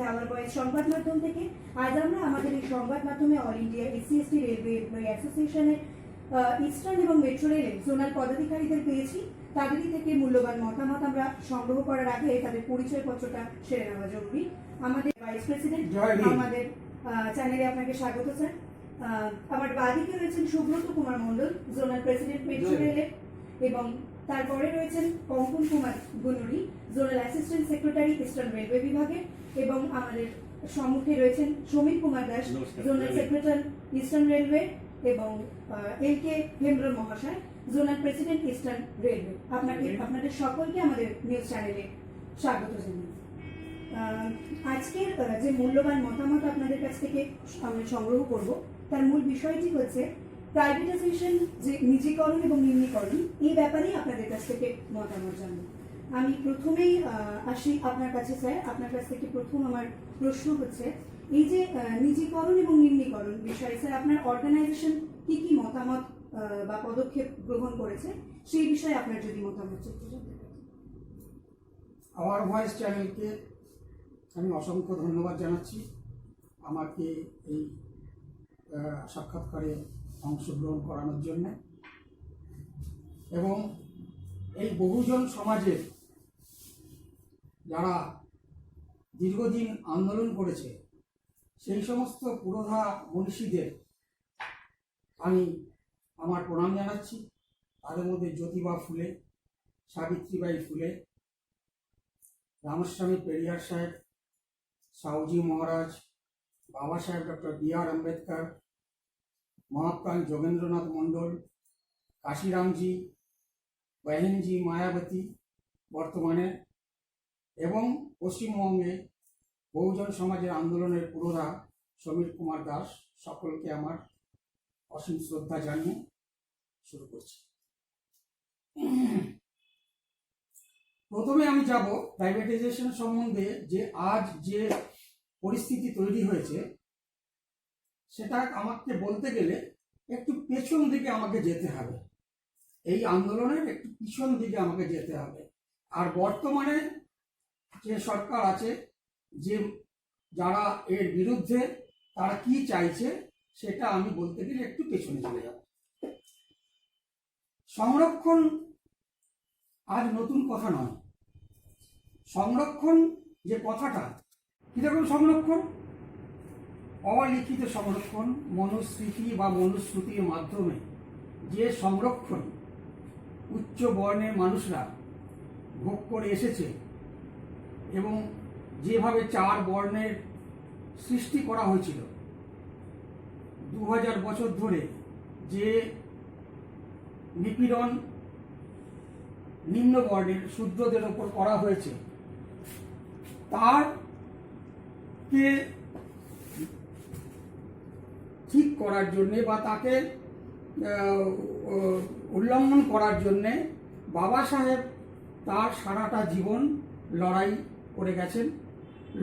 সাথে hour voice সংবাদ মাধ্যম থেকে আজ আমরা আমাদের এই সংবাদ মাধ্যমে অল ইন্ডিয়া এসসি/এসটি রেলওয়ে এমপ্লয়ি অ্যাসোসিয়েশনের ইস্টার্ন এবং মেট্রো রেলের জোনাল পদাধিকারীদের পেয়েছি। তাদেরই থেকে মূল্যবান মতামত আমরা সংগ্রহ করার আগে তাদের পরিচয়পত্রটা সেরে নেওয়া জরুরি। আমাদের ভাইস প্রেসিডেন্ট আমাদের চ্যানেলে আপনাকে স্বাগত স্যার। আমার বাদিকে রয়েছেন Subrata Kumar Mondal, zonal president metro রেলের, এবং তারপরে রয়েছেন Kankan Kumar Gunuri, zonal assistant secretary eastern railway বিভাগের, এবং আমাদের সম্মুখে রয়েছেন Samir Kumar Das, zonal secretary eastern railway, এবং LK হেমব্রম মহাশয়, জোনাল প্রেসিডেন্ট ইস্টার্ন রেলওয়ে। আপনাদের সকলকে আমাদের নিউজ চ্যানেলে স্বাগত জানাই। আজকের যে মূল্যবান মতামত আপনাদের কাছ থেকে আমরা সংগ্রহ করব, তার মূল বিষয়টি হচ্ছে প্রাইভেটাইজেশন, যে নিজীকরণ এবং নিম্নীকরণ, এই ব্যাপারেই আপনাদের কাছ থেকে মতামত জানব। আমি প্রথমেই আসি আপনার কাছে স্যার। আপনার কাছ থেকে প্রথম আমার প্রশ্ন হচ্ছে, এই যে নিজীকরণ এবং নিম্নীকরণ বিষয়ে স্যার আপনার অর্গানাইজেশন কি কি মতামত বা পদক্ষেপ গ্রহণ করেছে, সেই বিষয়ে আপনার যদি মতামত জানতে পারি। আওয়ার ভয়েস চ্যানেলকে আমি অসংখ্য ধন্যবাদ জানাচ্ছি আমাকে এই সাক্ষাৎকারে অংশগ্রহণ করানোর জন্য, এবং এই বহুজন সমাজের যারা দীর্ঘদিন আন্দোলন করেছে সেই সমস্ত পুরোধা মনীষীদের আমি আমার প্রণাম জানাচ্ছি। তাদের মধ্যে জ্যোতিবা ফুলে, সাবিত্রীবাই ফুলে, রামস্বামী পেরিয়ার সাহেব, সাউজি মহারাজ, বাবা সাহেব ডক্টর B.R. আম্বেদকর, মহাপ্রাণ যোগেন্দ্রনাথ মণ্ডল, কাশিরামজি, বহেনজি মায়াবতী বর্তমানে, এবং পশ্চিমবঙ্গে বহুজন সমাজের আন্দোলনের পুরোধা সমীর কুমার দাস, সকলকে আমার অসীম শ্রদ্ধা জানিয়ে শুরু করছি। প্রথমে আমি যাব প্রাইভেটাইজেশন সম্বন্ধে, যে আজ যে পরিস্থিতি তৈরি হয়েছে সেটা আমাকে বলতে গেলে একটু পেছন দিকে আমাকে যেতে হবে। এই আন্দোলনের একটু পিছন দিকে আমাকে যেতে হবে। আর বর্তমানে যে সরকার আছে, যে যারা এর বিরুদ্ধে, তারা কি চাইছে সেটা আমি বলতে গেলে একটু পেছনে চলে যাব। সংরক্ষণ আজ নতুন কথা নয়। সংরক্ষণ যে কথাটা, কিরকম সংরক্ষণ? অলিখিত সংরক্ষণ, মনুস্মৃতি বা মনুশ্রুতির মাধ্যমে যে সংরক্ষণ উচ্চ বর্ণের মানুষরা ভোগ করে এসেছে, এবং যেভাবে 4 বর্ণের সৃষ্টি করা হয়েছিল 2000 বছর ধরে, যে নিপীড়ন নিম্ন বর্ণের শূদ্রদের ওপর করা হয়েছে, তারকে ঠিক করার জন্যে বা তাকে উল্লঙ্ঘন করার জন্যে বাবা সাহেব তার সারাটা জীবন লড়াই করে গেছেন।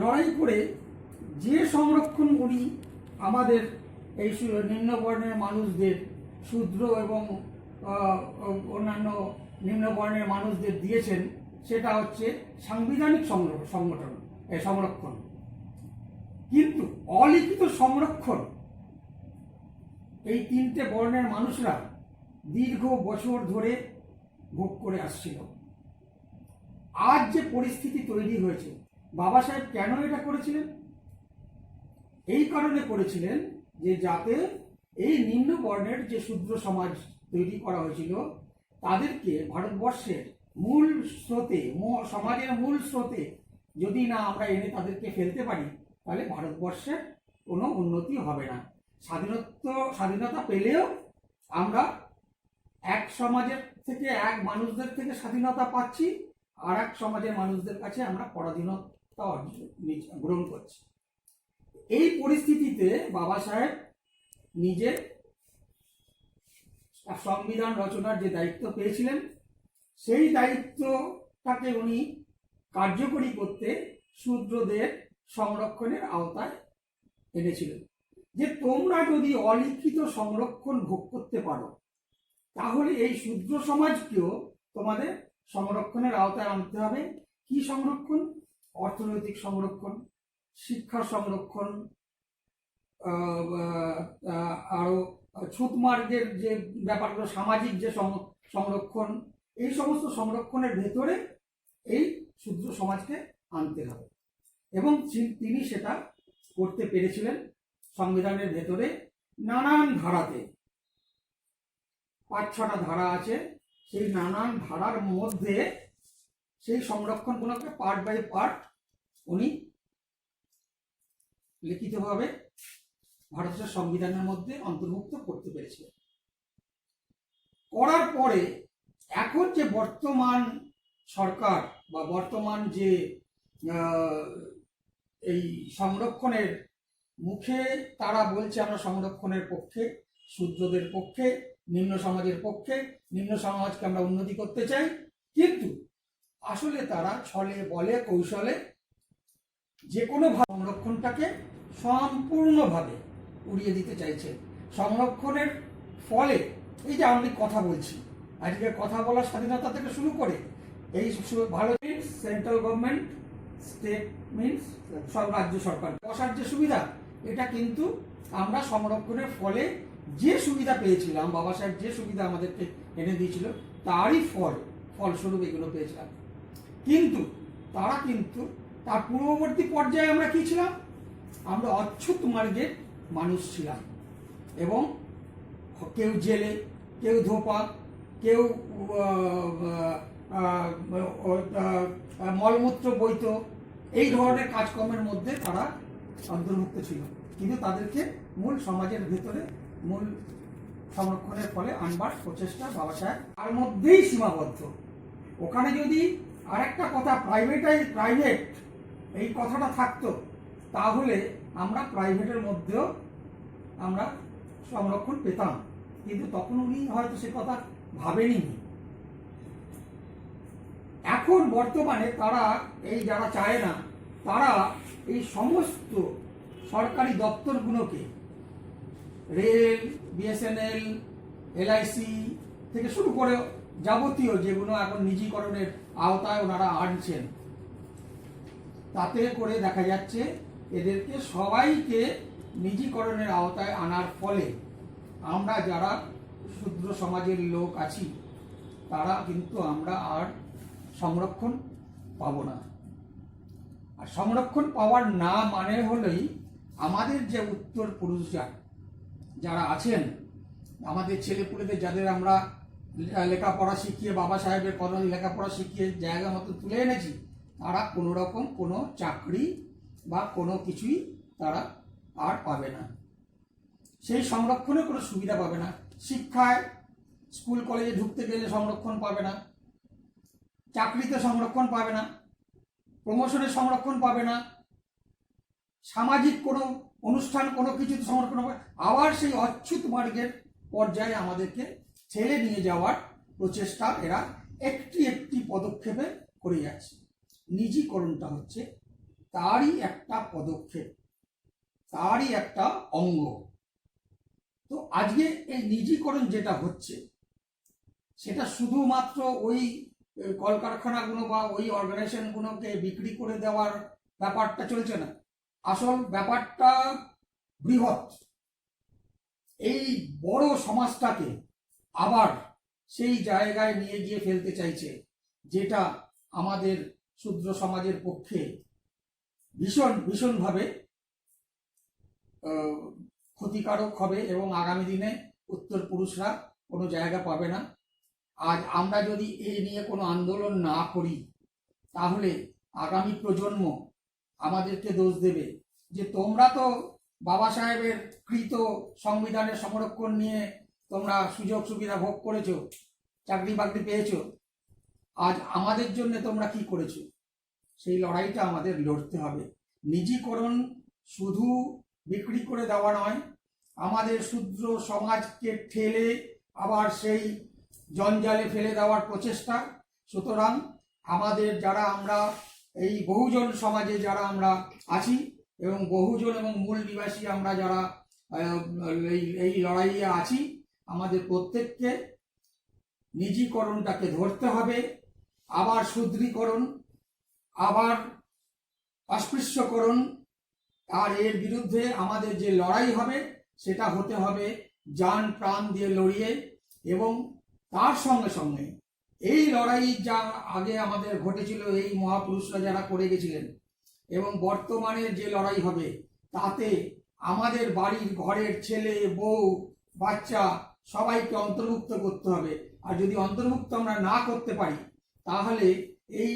লড়াই করে যে সংরক্ষণ উনি আমাদের এই নিম্নবর্ণের মানুষদের, শূদ্র এবং অন্যান্য নিম্নবর্ণের মানুষদের দিয়েছেন, সেটা হচ্ছে সাংবিধানিক সংরক্ষণ। কিন্তু অলিখিত সংরক্ষণ এই 3টে বর্ণের মানুষরা দীর্ঘ বছর ধরে ভোগ করে আসছিল। আজ যে পরিস্থিতি তৈরি হয়েছে, বাবা সাহেব কেন এটা করেছিলেন? এই কারণে করেছিলেন যে যাতে এই নিম্ন বর্ণের যে শূদ্র সমাজ তৈরি করা হয়েছিল, তাদেরকে ভারতবর্ষের মূল স্রোতে, সমাজের মূল স্রোতে যদি না আমরা এনে তাদেরকে ফেলতে পারি, তাহলে ভারতবর্ষের কোনো উন্নতি হবে না। স্বাধীনতা পেলেও আমরা এক সমাজের থেকে, এক মানুষদের থেকে স্বাধীনতা পাচ্ছি, আর এক সমাজের মানুষদের কাছে আমরা পরাধীনতা গ্রহণ করছি। এই পরিস্থিতিতে বাবা সাহেব নিজে সংবিধান রচনার যে দায়িত্ব পেয়েছিলেন, সেই দায়িত্বটাকে উনি কার্যকরী করতে শূদ্রদের সংরক্ষণের আওতায় এনেছিলেন। যে তোমরা যদি অলিখিত সংরক্ষণ ভোগ করতে পারো, তাহলে এই শূদ্র সমাজকেও তোমাদের সংরক্ষণের আওতায় আনতে হবে। কি সংরক্ষণ? অর্থনৈতিক সংরক্ষণ, শিক্ষা সংরক্ষণ, আরো ছুতমার্গের যে ব্যাপারগুলো, সামাজিক যে সংরক্ষণ, এই সমস্ত সংরক্ষণের ভেতরে এই শূদ্র সমাজকে আনতে হবে। এবং তিনি সেটা করতে পেরেছিলেন সংবিধানের ভেতরে নানান ধারাতে। 5-6টা ধারা আছে, সেই নানান ধারার মধ্যে সেই সংরক্ষণগুলোকে পার্ট বাই পার্ট উনি লিখিতভাবে ভারতের সংবিধানের মধ্যে অন্তর্ভুক্ত করতে পেরেছিলেন। করার পরে এখন যে বর্তমান সরকার বা বর্তমান যে এই সংরক্ষণের মুখে তারা বলছে আমরা সংরক্ষণের পক্ষে, শূদ্রদের পক্ষে, নিম্ন সমাজের পক্ষে, নিম্ন সমাজকে আমরা উন্নতি করতে চাই, কিন্তু আসলে তারা ছলে বলে কৌশলে যে কোনো সংরক্ষণটাকে সম্পূর্ণভাবে উড়িয়ে দিতে চাইছে। সংরক্ষণের ফলে এই যে আমি কথা বলছি, আজকে কথা বলার স্বাধীনতা থেকে শুরু করে এই ভালো means central government, state means সব রাজ্য সরকার বসার যে সুবিধা, এটা কিন্তু আমরা সংরক্ষণের ফলে যে সুবিধা পেয়েছিলাম, বাবা সাহেব যে সুবিধা আমাদেরকে এনে দিয়েছিল তারই ফলস্বরূপ এগুলো পেয়েছিলাম। কিন্তু তারা কিন্তু তার পূর্ববর্তী পর্যায়ে আমরা কি ছিলাম? আমরা অচ্ছুত মার্গের মানুষ ছিলাম, এবং কেউ জেলে, কেউ ধোপা, কেউ মলমূত্র বইত, এই ধরনের কাজকর্মের মধ্যে তারা অন্তর্ভুক্ত ছিল। কিন্তু তাদেরকে মূল সমাজের ভেতরে মূল সংরক্ষণের ফলে আনবার প্রচেষ্টা বাবা সাহেব তার মধ্যেই সীমাবদ্ধ। ওখানে যদি আরেকটা কথা প্রাইভেট এই কথাটা থাকতো, তাহলে আমরা প্রাইভেটের মধ্যেও আমরা সংরক্ষণ পেতাম, কিন্তু তখন উনি হয়তো সে কথা ভাবেনি। এখন বর্তমানে তারা এই যারা চায় না, তারা এই সমস্ত সরকারি দপ্তরগুলোকে, রেল, বিএসএনএল, এলআইসি থেকে শুরু করে যাবতীয় যেগুলো এখন নিজিকরণের আওতায় ওনারা আনছেন, তাতে করে দেখা যাচ্ছে এদেরকে সবাইকে নিজিকরণের আওতায় আনার ফলে আমরা যারা শূদ্র সমাজের লোক আছি তারা কিন্তু আমরা আর সংরক্ষণ পাব না। আর সংরক্ষণ পাওয়ার না মানে হলেই আমাদের যে উত্তর পুরুষরা যারা আছেন, আমাদের ছেলেপুলেদের যাদের আমরা লেখাপড়া শিখিয়ে, বাবা সাহেবের কোনো লেখাপড়া শিখিয়ে জায়গা মতো তুলে এনেছি, তারা কোনো রকম কোনো চাকরি বা কোনো কিছুই তারা আর পাবে না। সেই সংরক্ষণে কোনো সুবিধা পাবে না। শিক্ষায়, স্কুল কলেজে ঢুকতে গেলে সংরক্ষণ পাবে না, চাকরিতে সংরক্ষণ পাবে না, প্রমোশনের সংরক্ষণ পাবে না, সামাজিক কোনো অনুষ্ঠান কোনো কিছুতে সংরক্ষণ পাবে। আবার সেই অচ্ছুত মার্গের পর্যায়ে আমাদেরকে ঠেলে নিয়ে যাওয়ার প্রচেষ্টা এরা একটি একটি পদক্ষেপে করে যাচ্ছে। নিজিকরণটা হচ্ছে তারই একটা পদক্ষেপ, তারই একটা অঙ্গ। তো আজকে এই নিজিকরণ যেটা হচ্ছে, সেটা শুধুমাত্র ওই কলকারখানাগুলো বা ওই অর্গানাইজেশনগুলোকে বিক্রি করে দেওয়ার ব্যাপারটা চলছে না। আসল ব্যাপারটা বৃহৎ। এই বড় সমাজটাকে আবার সেই জায়গায় নিয়ে গিয়ে ফেলতে চাইছে, যেটা আমাদের শূদ্র সমাজের পক্ষে ভীষণভাবে ক্ষতিকারক হবে, এবং আগামী দিনে উত্তর পুরুষরা কোনো জায়গা পাবে না। আজ আমরা যদি এই নিয়ে কোনো আন্দোলন না করি, তাহলে আগামী প্রজন্ম আমাদেরকে দোষ দেবে যে তোমরা তো বাবা সাহেবের কৃত সংবিধানের সংরক্ষণ নিয়ে তোমরা সুযোগ সুবিধা ভোগ করেছো, চাকরি বাকরি পেয়েছো, আজ আমাদের জন্য তোমরা কি করেছো? সেই লড়াইটা আমাদের লড়তে হবে। নিজিকরণ শুধু বিক্রি করে দেওয়া নয়, আমাদের শূদ্র সমাজকে ঠেলে আবার সেই জঞ্জালে ফেলে দেওয়ার প্রচেষ্টা। সুতরাং আমাদের যারা আমরা এই বহুজন সমাজে যারা আমরা আছি, এবং বহুজন এবং মূল নিবাসী আমরা যারা এই লড়াইয়ে আছি, আমাদের প্রত্যেককে নিজিকরণটাকে ধরতে হবে, আবার শুদ্রীকরণ, আবার অস্পৃশ্যকরণ, আর এর বিরুদ্ধে আমাদের যে লড়াই হবে সেটা হতে হবে জান প্রাণ দিয়ে লড়িয়ে, এবং তার সঙ্গে সঙ্গে এই লড়াই যা আগে আমাদের ঘটেছিল, এই মহাপুরুষরা যারা করে গেছিলেন, এবং বর্তমানে যে লড়াই হবে তাতে আমাদের বাড়ির ঘরের ছেলে বউ বাচ্চা সবাইকে অন্তর্ভুক্ত করতে হবে। আর যদি অন্তর্ভুক্ত আমরা না করতে পারি তাহলে এই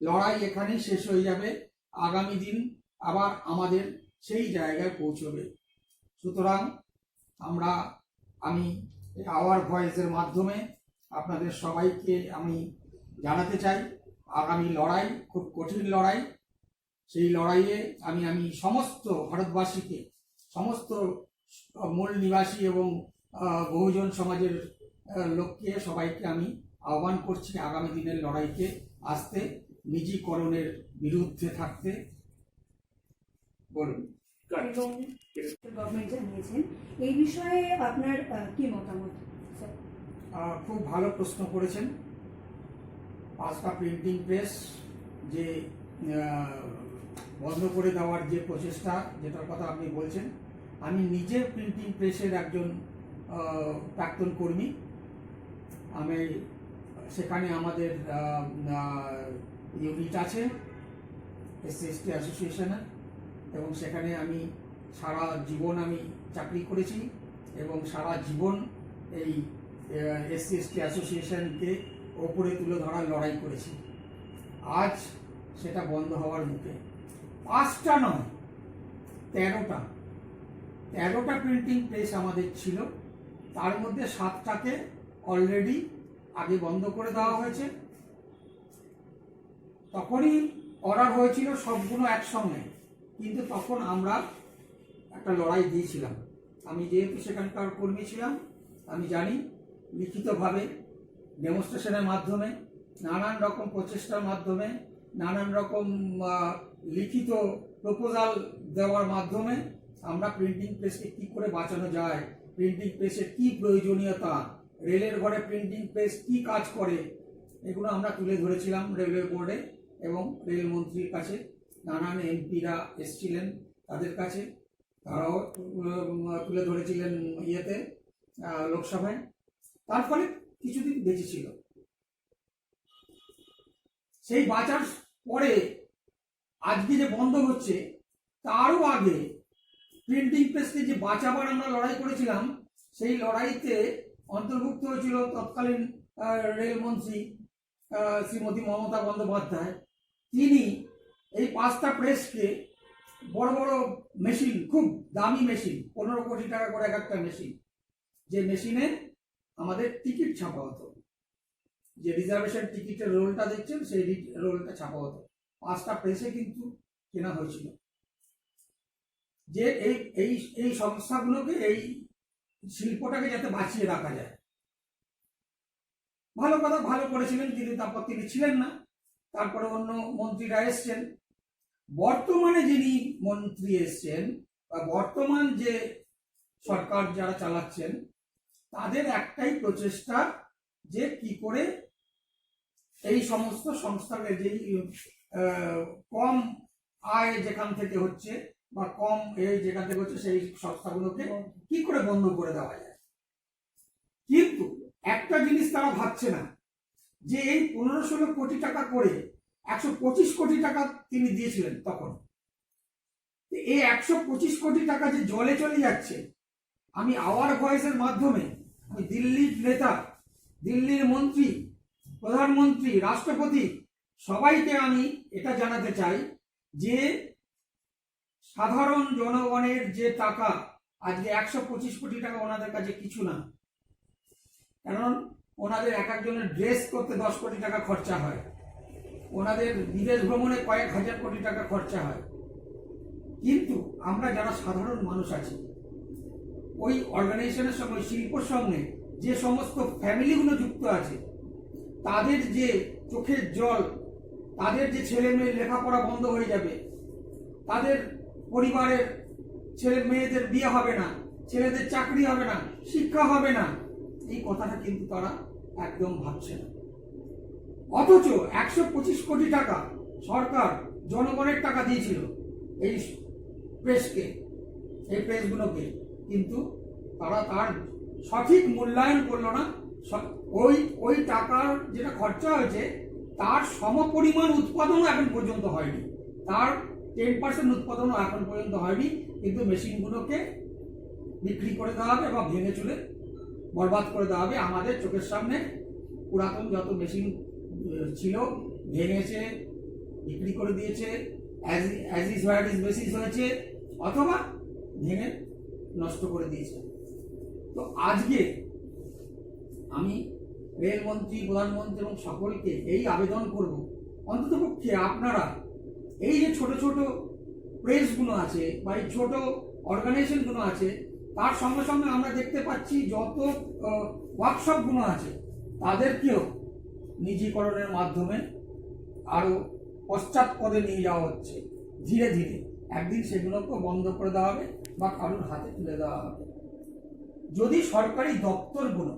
লড়াই এখানেই শেষ হয়ে যাবে, আগামী দিন আবার আমাদের সেই জায়গায় পৌঁছবে। সুতরাং আমি আওয়ার ভয়েসের মাধ্যমে আপনাদের সবাইকে আমি জানাতে চাই, আগামী লড়াই খুব কঠিন লড়াই। সেই লড়াইয়ে আমি সমস্ত ভারতবাসীকে, সমস্ত মূল নিবাসী এবং বহুজন সমাজের লোককে, সবাইকে আমি আহ্বান করছি আগামী দিনের লড়াইতে আসতে, নিজিকরণের বিরুদ্ধে থাকতে। বলুন। এবং গভর্নমেন্ট জানিয়েছেন এই বিষয়ে আপনার কি মতামত? খুব ভালো প্রশ্ন করেছেন। 5টা প্রিন্টিং প্রেস যে বন্ধ করে দেওয়ার যে প্রচেষ্টা, যেটার কথা আপনি বলছেন, আমি নিজে প্রিন্টিং প্রেসের একজন প্রাক্তন কর্মী। আমি সেখানে আমাদের ইউনিট আছে SC/ST অ্যাসোসিয়েশনের, এবং সেখানে আমি সারা জীবন আমি চাকরি করেছি এবং সারা জীবন এই SC/ST অ্যাসোসিয়েশনকে ওপরে তুলে ধরার লড়াই করেছি। আজ সেটা বন্ধ হওয়ার মুখে। 5টা নয়, 13টা প্রিন্টিং প্রেস আমাদের ছিল, তার মধ্যে 7টাকে অলরেডি আগে বন্ধ করে দেওয়া হয়েছে। তখনই অর্ডার হয়েছিল সবগুলো একসঙ্গে, কিন্তু তখন আমরা একটা লড়াই দিয়েছিলাম। আমি যেহেতু সেখানকার কর্মী ছিলাম, আমি জানি লিখিতভাবে ডেমনস্ট্রেশনের মাধ্যমে, নানান রকম প্রচেষ্টার মাধ্যমে, নানান রকম লিখিত প্রপোজাল দেওয়ার মাধ্যমে আমরা প্রিন্টিং প্রেসকে কী করে বাঁচানো যায়, প্রিন্টিং প্রেসের কী প্রয়োজনীয়তা, রেলের ঘরে প্রিন্টিং প্রেস কী কাজ করে, এগুলো আমরা তুলে ধরেছিলাম রেলওয়ে বোর্ডে, এবং রেলমন্ত্রীর কাছে নানান এমপিরা এসেছিলেন, তাদের কাছে তারাও তুলে ধরেছিলেন লোকসভায়। তার ফলে কিছুদিন বেঁচেছিল। সেই বাঁচার পরে আজকে যে বন্ধ হচ্ছে, তারও আগে প্রিন্টিং প্রেসকে যে বাঁচাবার আমরা লড়াই করেছিলাম, সেই লড়াইতে অন্তর্ভুক্ত হয়েছিল তৎকালীন রেলমন্ত্রী শ্রীমতী মমতা বন্দ্যোপাধ্যায়। তিনি এই 5টা প্রেসকে বড় বড় মেশিন, খুব দামি মেশিন, 15 কোটি টাকা করে এক একটা মেশিন, যে মেশিনে আমাদের টিকিট ছাপা হতো, যে রিজার্ভেশন টিকিটের রোলটা দেখছেন সেই রোলটা ছাপা হতো, 5টা প্রেসে কিন্তু কেনা হয়েছিল। যে এই সংস্থাগুলোকে, এই শিল্পটাকে যাতে বাঁচিয়ে রাখা যায়। ভালো কথা, ভালো করেছিলেন তিনি, তারপর তিনি ছিলেন না, তারপরে অন্য মন্ত্রীরা এসছেন। বর্তমানে যিনি মন্ত্রী এসছেন বা বর্তমান যে সরকার যারা চালাচ্ছেন, তাদের একটাই প্রচেষ্টা যে কি করে এই সমস্ত সংস্থাকে, যে কম আয় যেখান থেকে হচ্ছে বা কম এই যেখান থেকে হচ্ছে, সেই সংস্থাগুলোকে কি করে বন্ধ করে দেওয়া যায়। কিন্তু একটা জিনিস তারা ভাবছে না, যে এই 15-16 কোটি টাকা করে 125 কোটি টাকা তিনি দিয়েছিলেন তখন, এই 125 কোটি টাকা যে জলে চলে যাচ্ছে। আমি আওয়ার ভয়েসের মাধ্যমে আমি দিল্লির নেতা, দিল্লির মন্ত্রী, প্রধানমন্ত্রী, রাষ্ট্রপতি সবাইকে আমি এটা জানাতে চাই যে সাধারণ জনগণের যে টাকা, আজকে 125 কোটি টাকা ওনাদের কাছে কিছু না। কারণ ওনাদের এক একজনের ড্রেস করতে 10 কোটি টাকা খরচা হয়, ওনাদের বিদেশ ভ্রমণে কয়েক হাজার কোটি টাকা খরচা হয়। কিন্তু আমরা যারা সাধারণ মানুষ আছি, ওই অর্গানাইজেশনের সঙ্গে, ওই শিল্পর সঙ্গে যে সমস্ত ফ্যামিলিগুলো যুক্ত আছে, তাদের যে চোখের জল, তাদের যে ছেলে মেয়ের লেখাপড়া বন্ধ হয়ে যাবে, তাদের পরিবারের ছেলে মেয়েদের বিয়ে হবে না, ছেলেদের চাকরি হবে না, শিক্ষা হবে না, এই কথাটা কিন্তু তারা একদম ভাবছে না। অথচ 125 কোটি টাকা সরকার জনগণের টাকা দিয়েছিল এই প্রেসকে, এই প্রেসগুলোকে, কিন্তু তারা তার সঠিক মূল্যায়ন করলো না। ওই ওই টাকার যেটা খরচা হয়েছে তার সমপরিমাণ উৎপাদনও এখন পর্যন্ত হয়নি, তার 10% উৎপাদনও এখন পর্যন্ত হয়নি, কিন্তু মেশিনগুলোকে বিক্রি করে দেওয়া হবে বা ভেঙে চুলে বরবাদ করে দেওয়া হবে। আমাদের চোখের সামনে পুরাতন যত মেশিন ছিল ভেঙেছে, বিক্রি করে দিয়েছে, as is what is basis হয়েছে, অথবা ভেঙে নষ্ট করে দিয়েছে। তো আজকে আমি রেলমন্ত্রী, প্রধানমন্ত্রী এবং সকলকে এই আবেদন করব, অন্ততপক্ষে আপনারা এই যে ছোট ছোট প্রেসগুলো আছে বা এই ছোট অর্গানাইজেশনগুলো আছে, তার সঙ্গে সঙ্গে আমরা দেখতে পাচ্ছি যত ওয়ার্কশপগুলো আছে তাদেরকেও নিজিকরণের মাধ্যমে আরও পশ্চাৎপদে নিয়ে যাওয়া হচ্ছে। ধীরে ধীরে একদিন সেগুলোকেও বন্ধ করে দেওয়া হবে বা কারোর হাতে তুলে দেওয়া হবে। যদি সরকারি দপ্তরগুলো,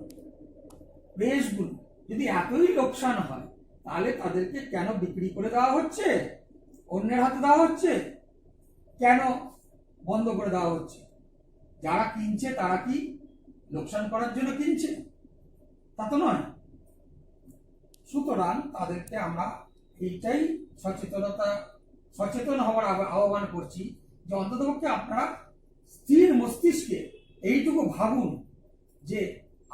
প্রেসগুলো যদি এতই লোকসান হয়, তাহলে তাদেরকে কেন বিক্রি করে দেওয়া হচ্ছে, অন্যের হাতে দেওয়া হচ্ছে, কেন বন্ধ করে দেওয়া হচ্ছে? যারা কিনছে তারা কি লোকসান করার জন্য কিনছে? তা তো নয়। সুতরাং তাদেরকে আমরা এইটাই সচেতন হওয়ার আহ্বান করছি যে অন্ততপক্ষে আপনারা স্থির মস্তিষ্কে এইটুকু ভাবুন যে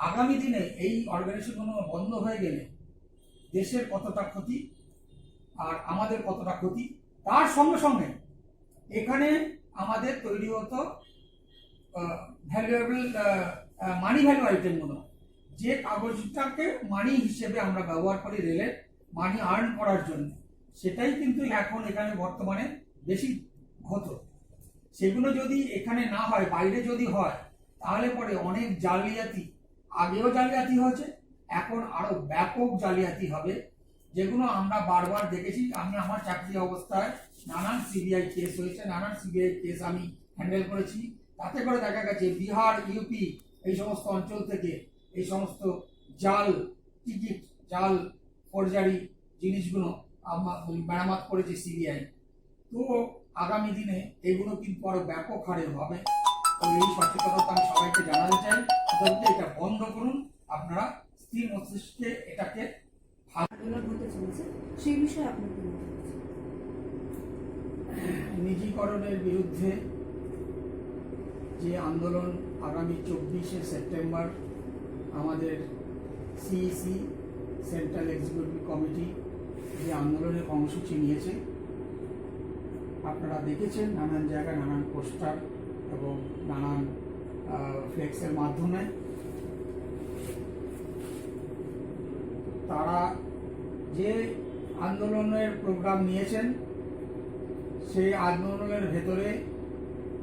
আগামী দিনে এই অর্গানাইজেশনগুলো বন্ধ হয়ে গেলে দেশের কতটা ক্ষতি আর আমাদের কতটা ক্ষতি। তার সঙ্গে সঙ্গে এখানে আমাদের তৈরি হতো ভ্যালুয়েবল মানি ভ্যালু আইটেমগুলো, যে কাগজটাকে মানি হিসেবে আমরা ব্যবহার করি রেলের মানি আর্ন করার জন্য, সেটাই কিন্তু এখন এখানে বর্তমানে বেশি হতো। সেগুলো যদি এখানে না হয়, বাইরে যদি হয়, তাহলে পরে অনেক জালিয়াতি, আগেও জালিয়াতি হয়েছে, এখন আরো ব্যাপক জালিয়াতি হবে, যেগুলো আমরা বারবার দেখেছি। আমি আমার চাকরি অবস্থায় নানান সিবিআই কেস হয়েছে, নানান সিবিআই কেস আমি হ্যান্ডেল করেছি। তাতে করে দেখা গেছে বিহার, ইউপি এই সমস্ত অঞ্চল থেকে এই সমস্ত জাল টিকিট, জাল ফরজারি জিনিসগুলো আমরা মেরামত করেছে সিবিআই। তো আগামী দিনে এগুলো কিন্তু আরো ব্যাপক হারে হবে। তো এই সচেতনতা আমি সবাইকে জানাতে চাই, এটা বন্ধ করুন। আপনারা স্থির মস্তিষ্কে এটাকে আন্দোলন হতে চলেছে, সেই বিষয়ে আপনার কি মতামত? নিজিকরণের বিরুদ্ধে যে আন্দোলন আগামী 24শে সেপ্টেম্বর আমাদের সিইসি, সেন্ট্রাল এক্সিকিউটিভ কমিটি যে আন্দোলনের কর্মসূচি নিয়েছে, আপনারা দেখেছেন নানান জায়গায় নানান পোস্টার এবং নানান ফ্লেক্সের মাধ্যমে। তারা যে আন্দোলনের প্রোগ্রাম নিয়েছেন, সেই আন্দোলনের ভেতরে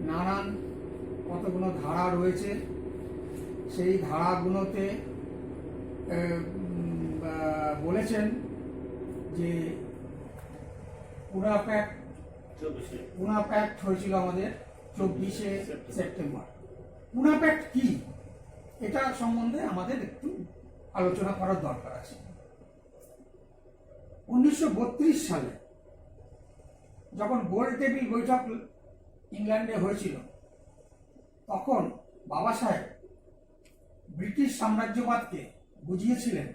নানান কতগুলো ধারা রয়েছে। সেই ধারাগুলোতে বলেছেন যে পুনা প্যাক্ট হয়েছিল আমাদের 24শে সেপ্টেম্বর। পুনা প্যাক্ট কি, এটা সম্বন্ধে আমাদের একটু আলোচনা করার দরকার আছে। 1932 সালে যখন গোল টেবিল বৈঠক ইংল্যান্ডে হয়েছিল, তখন বাবা সাহেব ব্রিটিশ সাম্রাজ্যবাদকে বুঝিয়েছিলেন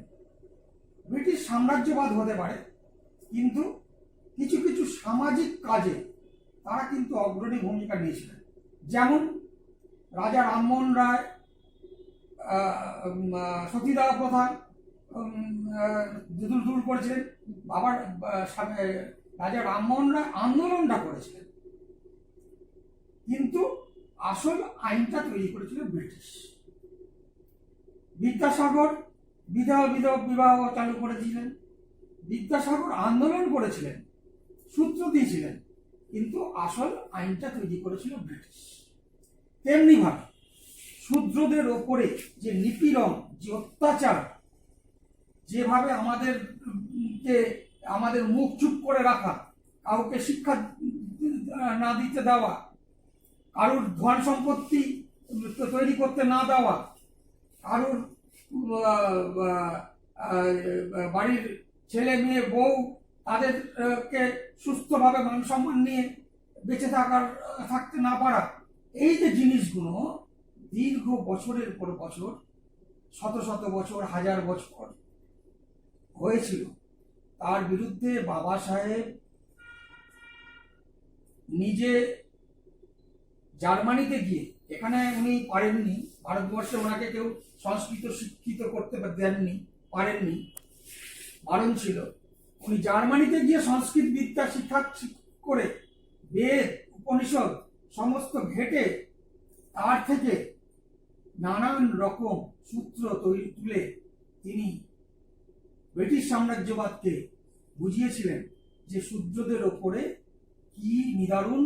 ব্রিটিশ সাম্রাজ্যবাদ হতে পারে, কিন্তু কিছু কিছু সামাজিক কাজে তারা কিন্তু অগ্রণী ভূমিকা নিয়েছিলেন। যেমন রাজা রামমোহন রায় সতীদাহ প্রথা দূর করেছিলেন। বাবার রাজা রামমোহন রায় আন্দোলনটা করেছিলেন, কিন্তু আসল আইনটা তৈরি করেছিল ব্রিটিশ। বিদ্যাসাগর বিবাহ চালু করেছিলেন, বিদ্যাসাগর আন্দোলন করেছিলেন, সূত্র দিয়েছিলেন, কিন্তু আসল আইনটা তৈরি করেছিল ব্রিটিশ। তেমনি ভাবে শূদ্রদের ওপরে যে নিপীড়ন, যে অত্যাচার, যেভাবে আমাদের মুখ চুপ করে রাখা, কাউকে শিক্ষা না দিতে দেওয়া, কারুর ধন সম্পত্তি তৈরি করতে না দেওয়া, কারুর বাড়ির ছেলে মেয়ে বউ তাদেরকে সুস্থভাবে মান সম্মান নিয়ে বেঁচে থাকতে না পারা, এই যে জিনিসগুলো দীর্ঘ বছরের পর বছর, শত শত বছর, হাজার বছর হয়েছিল, তার বিরুদ্ধে বাবা সাহেব নিজে জার্মানিতে গিয়ে, এখানে উনি পারেননি, ভারতবর্ষে ওনাকে কেউ সংস্কৃত শিক্ষিত করতে দেননি, পারেননি, বারণ ছিল। উনি জার্মানিতে গিয়ে সংস্কৃত বিদ্যা শিক্ষা করে বেদ উপনিষদ সমস্ত ঘেটে তার থেকে নানান রকম সূত্র তুলে তিনি ব্রিটিশ সাম্রাজ্যবাদকে বুঝিয়েছিলেন যে শূদ্রদের ওপরে কি নিদারুণ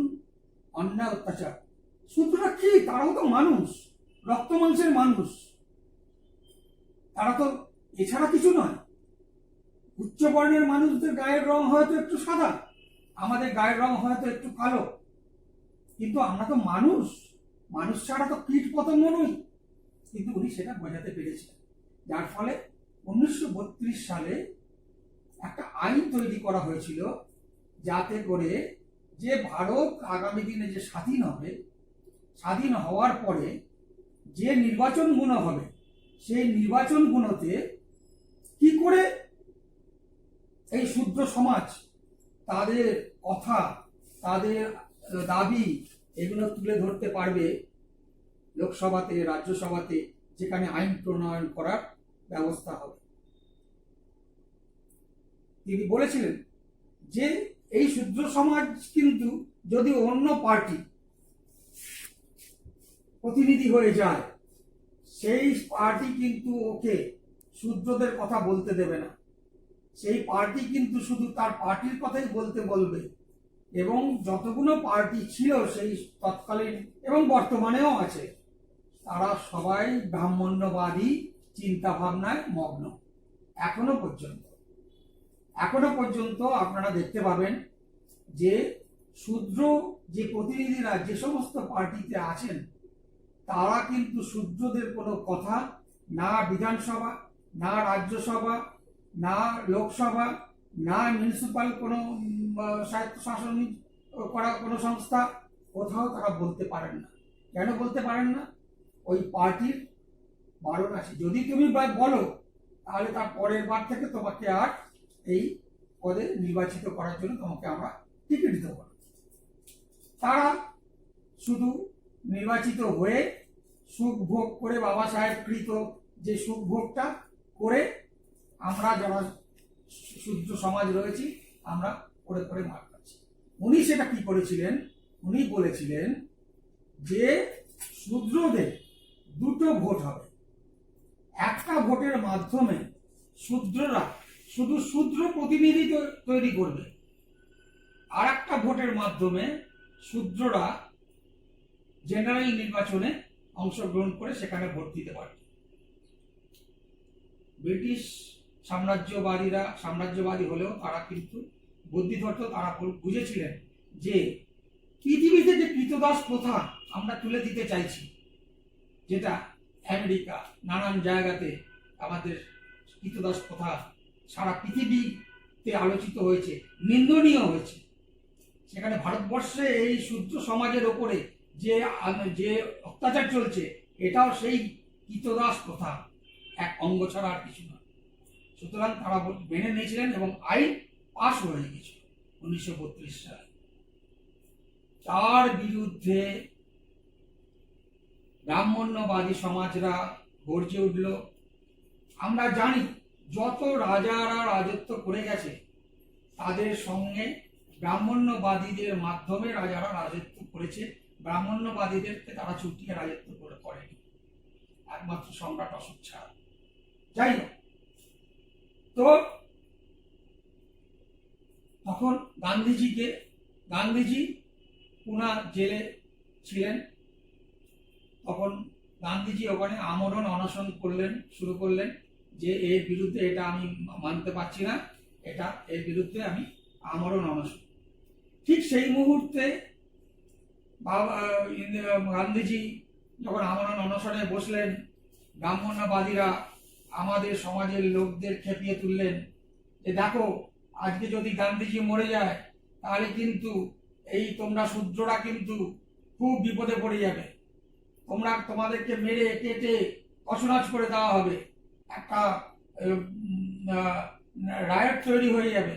অন্যায় অত্যাচার। শূদ্ররা কি? তারাও তো মানুষ, রক্ত মাংসের মানুষ, তারা তো এছাড়া কিছু নয়। উচ্চ বর্ণের মানুষদের গায়ের রং হয়তো একটু সাদা, আমাদের গায়ের রং হয়তো একটু কালো, কিন্তু আমরা তো মানুষ, মানুষ ছাড়া তো কীট পতঙ্গ নই। কিন্তু উনি সেটা বোঝাতে পেরেছিলেন, যার ফলে 1932 সালে একটা আইন তৈরি করা হয়েছিল, যাতে করে যে ভারত আগামী দিনে যে স্বাধীন হবে, স্বাধীন হওয়ার পরে যে নির্বাচনগুলো হবে, সেই নির্বাচনগুলোতে কি করে এই শূদ্র সমাজ তাদের কথা, তাদের দাবি এগুলো তুলে ধরতে পারবে লোকসভাতে, রাজ্যসভাতে, যেখানে আইন প্রণয়ন করার ব্যবস্থা হবে। তিনি বলেছিলেন যে এই শূদ্র সমাজ কিন্তু যদি অন্য পার্টি প্রতিনিধি হয়ে যায়, সেই পার্টি কিন্তু ওকে শূদ্রদের কথা বলতে দেবে না। সেই পার্টি কিন্তু শুধু তার পার্টির কথাই বলবে, এবং যতগুলো পার্টি ছিল সেই তৎকালীন এবং বর্তমানেও আছে, তারা সবাই ব্রাহ্মণ্যবাদী চিন্তা ভাবনায় মগ্ন। এখনো পর্যন্ত আপনারা দেখতে পাবেন যে শূদ্র যে প্রতিনিধিরা যে সমস্ত পার্টিতে আছেন, তারা কিন্তু শূদ্রদের কোনো কথা না বিধানসভা, না রাজ্যসভা, না লোকসভা, না মিউনিসিপাল কোনো স্বায়ত্তশাসন করা কোনো সংস্থা, কোথাও তারা বলতে পারেন না। কেন বলতে পারেন না? ওই পার্টির বারণ আছে। যদি তুমি বলো, তাহলে তার পরের বার থেকে তোমাকে আর এই পদে নির্বাচিত করার জন্য তোমাকে আমরা টিকিট দেবো না। তারা শুধু নির্বাচিত হয়ে সুখ ভোগ করে, বাবা সাহেব কৃত যে সুখ ভোগটা করে, আমরা যারা শূদ্র সমাজ রয়েছি আমরা করে করে মার খাচ্ছি। উনি সেটা কি করেছিলেন? উনি বলেছিলেন যে শূদ্রদের দুটো ভোট হবে, একটা ভোটের মাধ্যমে শূদ্ররা শুধু শূদ্র প্রতিনিধি তৈরি করবে, আর একটা ভোটের মাধ্যমে শূদ্ররা জেনারেল নির্বাচনে অংশগ্রহণ করে সেখানে ভোট দিতে পারবে। ব্রিটিশ সাম্রাজ্যবাদী হলেও তারা কিন্তু বুদ্ধিধর্ত, তারা বুঝেছিলেন যে পৃথিবীতে যে কৃতদাস প্রথা আমরা তুলে দিতে চাইছি, যেটা আমেরিকা নানান জায়গাতে আমাদের কৃতদাস প্রথা সারা পৃথিবীতে আলোচিত হয়েছে, নিন্দনীয় হয়েছে, সেখানে ভারতবর্ষে এই শূদ্র সমাজের ওপরে যে অত্যাচার চলছে, এটাও সেই কৃতদাস প্রথা এক অঙ্গ ছাড়া আর কিছু না। সুতরাং তারা মেনে নিয়েছিলেন এবং আইন পাশ হয়ে গেছিল 1932 সালে। তার বিরুদ্ধে ব্রাহ্মণ্যবাদী সমাজরা গর্জে উঠল। আমরা জানি যত রাজারা রাজত্ব করে গেছে, তাদের সঙ্গে ব্রাহ্মণ্যবাদীদের মাধ্যমে রাজারা রাজত্ব করেছে। ব্রাহ্মণ্যবাদীদেরকে তারা চুটিয়ে রাজত্ব করেনি, একমাত্র সম্রাট অশোক ছাড়া। যাই হোক, তো তখন গান্ধীজি পুনা জেলে ছিলেন। তখন গান্ধীজি ওখানে আমরণ অনশন শুরু করলেন যে এর বিরুদ্ধে, এটা আমি মানতে পারছি না, এর বিরুদ্ধে আমি আমরণ অনশন। ঠিক সেই মুহূর্তে গান্ধীজি যখন আমরণ অনশনে বসলেন, ব্রাহ্মণ্যবাদীরা আমাদের সমাজের লোকদের খেপিয়ে তুললেন যে দেখো, আজকে যদি গান্ধীজি মরে যায়, তাহলে কিন্তু এই তোমরা শূদ্ররা কিন্তু খুব বিপদে পড়ে যাবে। তোমাদেরকে মেরে কেটে তছনছ করে দেওয়া হবে, একটা রায়ট তৈরি হয়ে যাবে।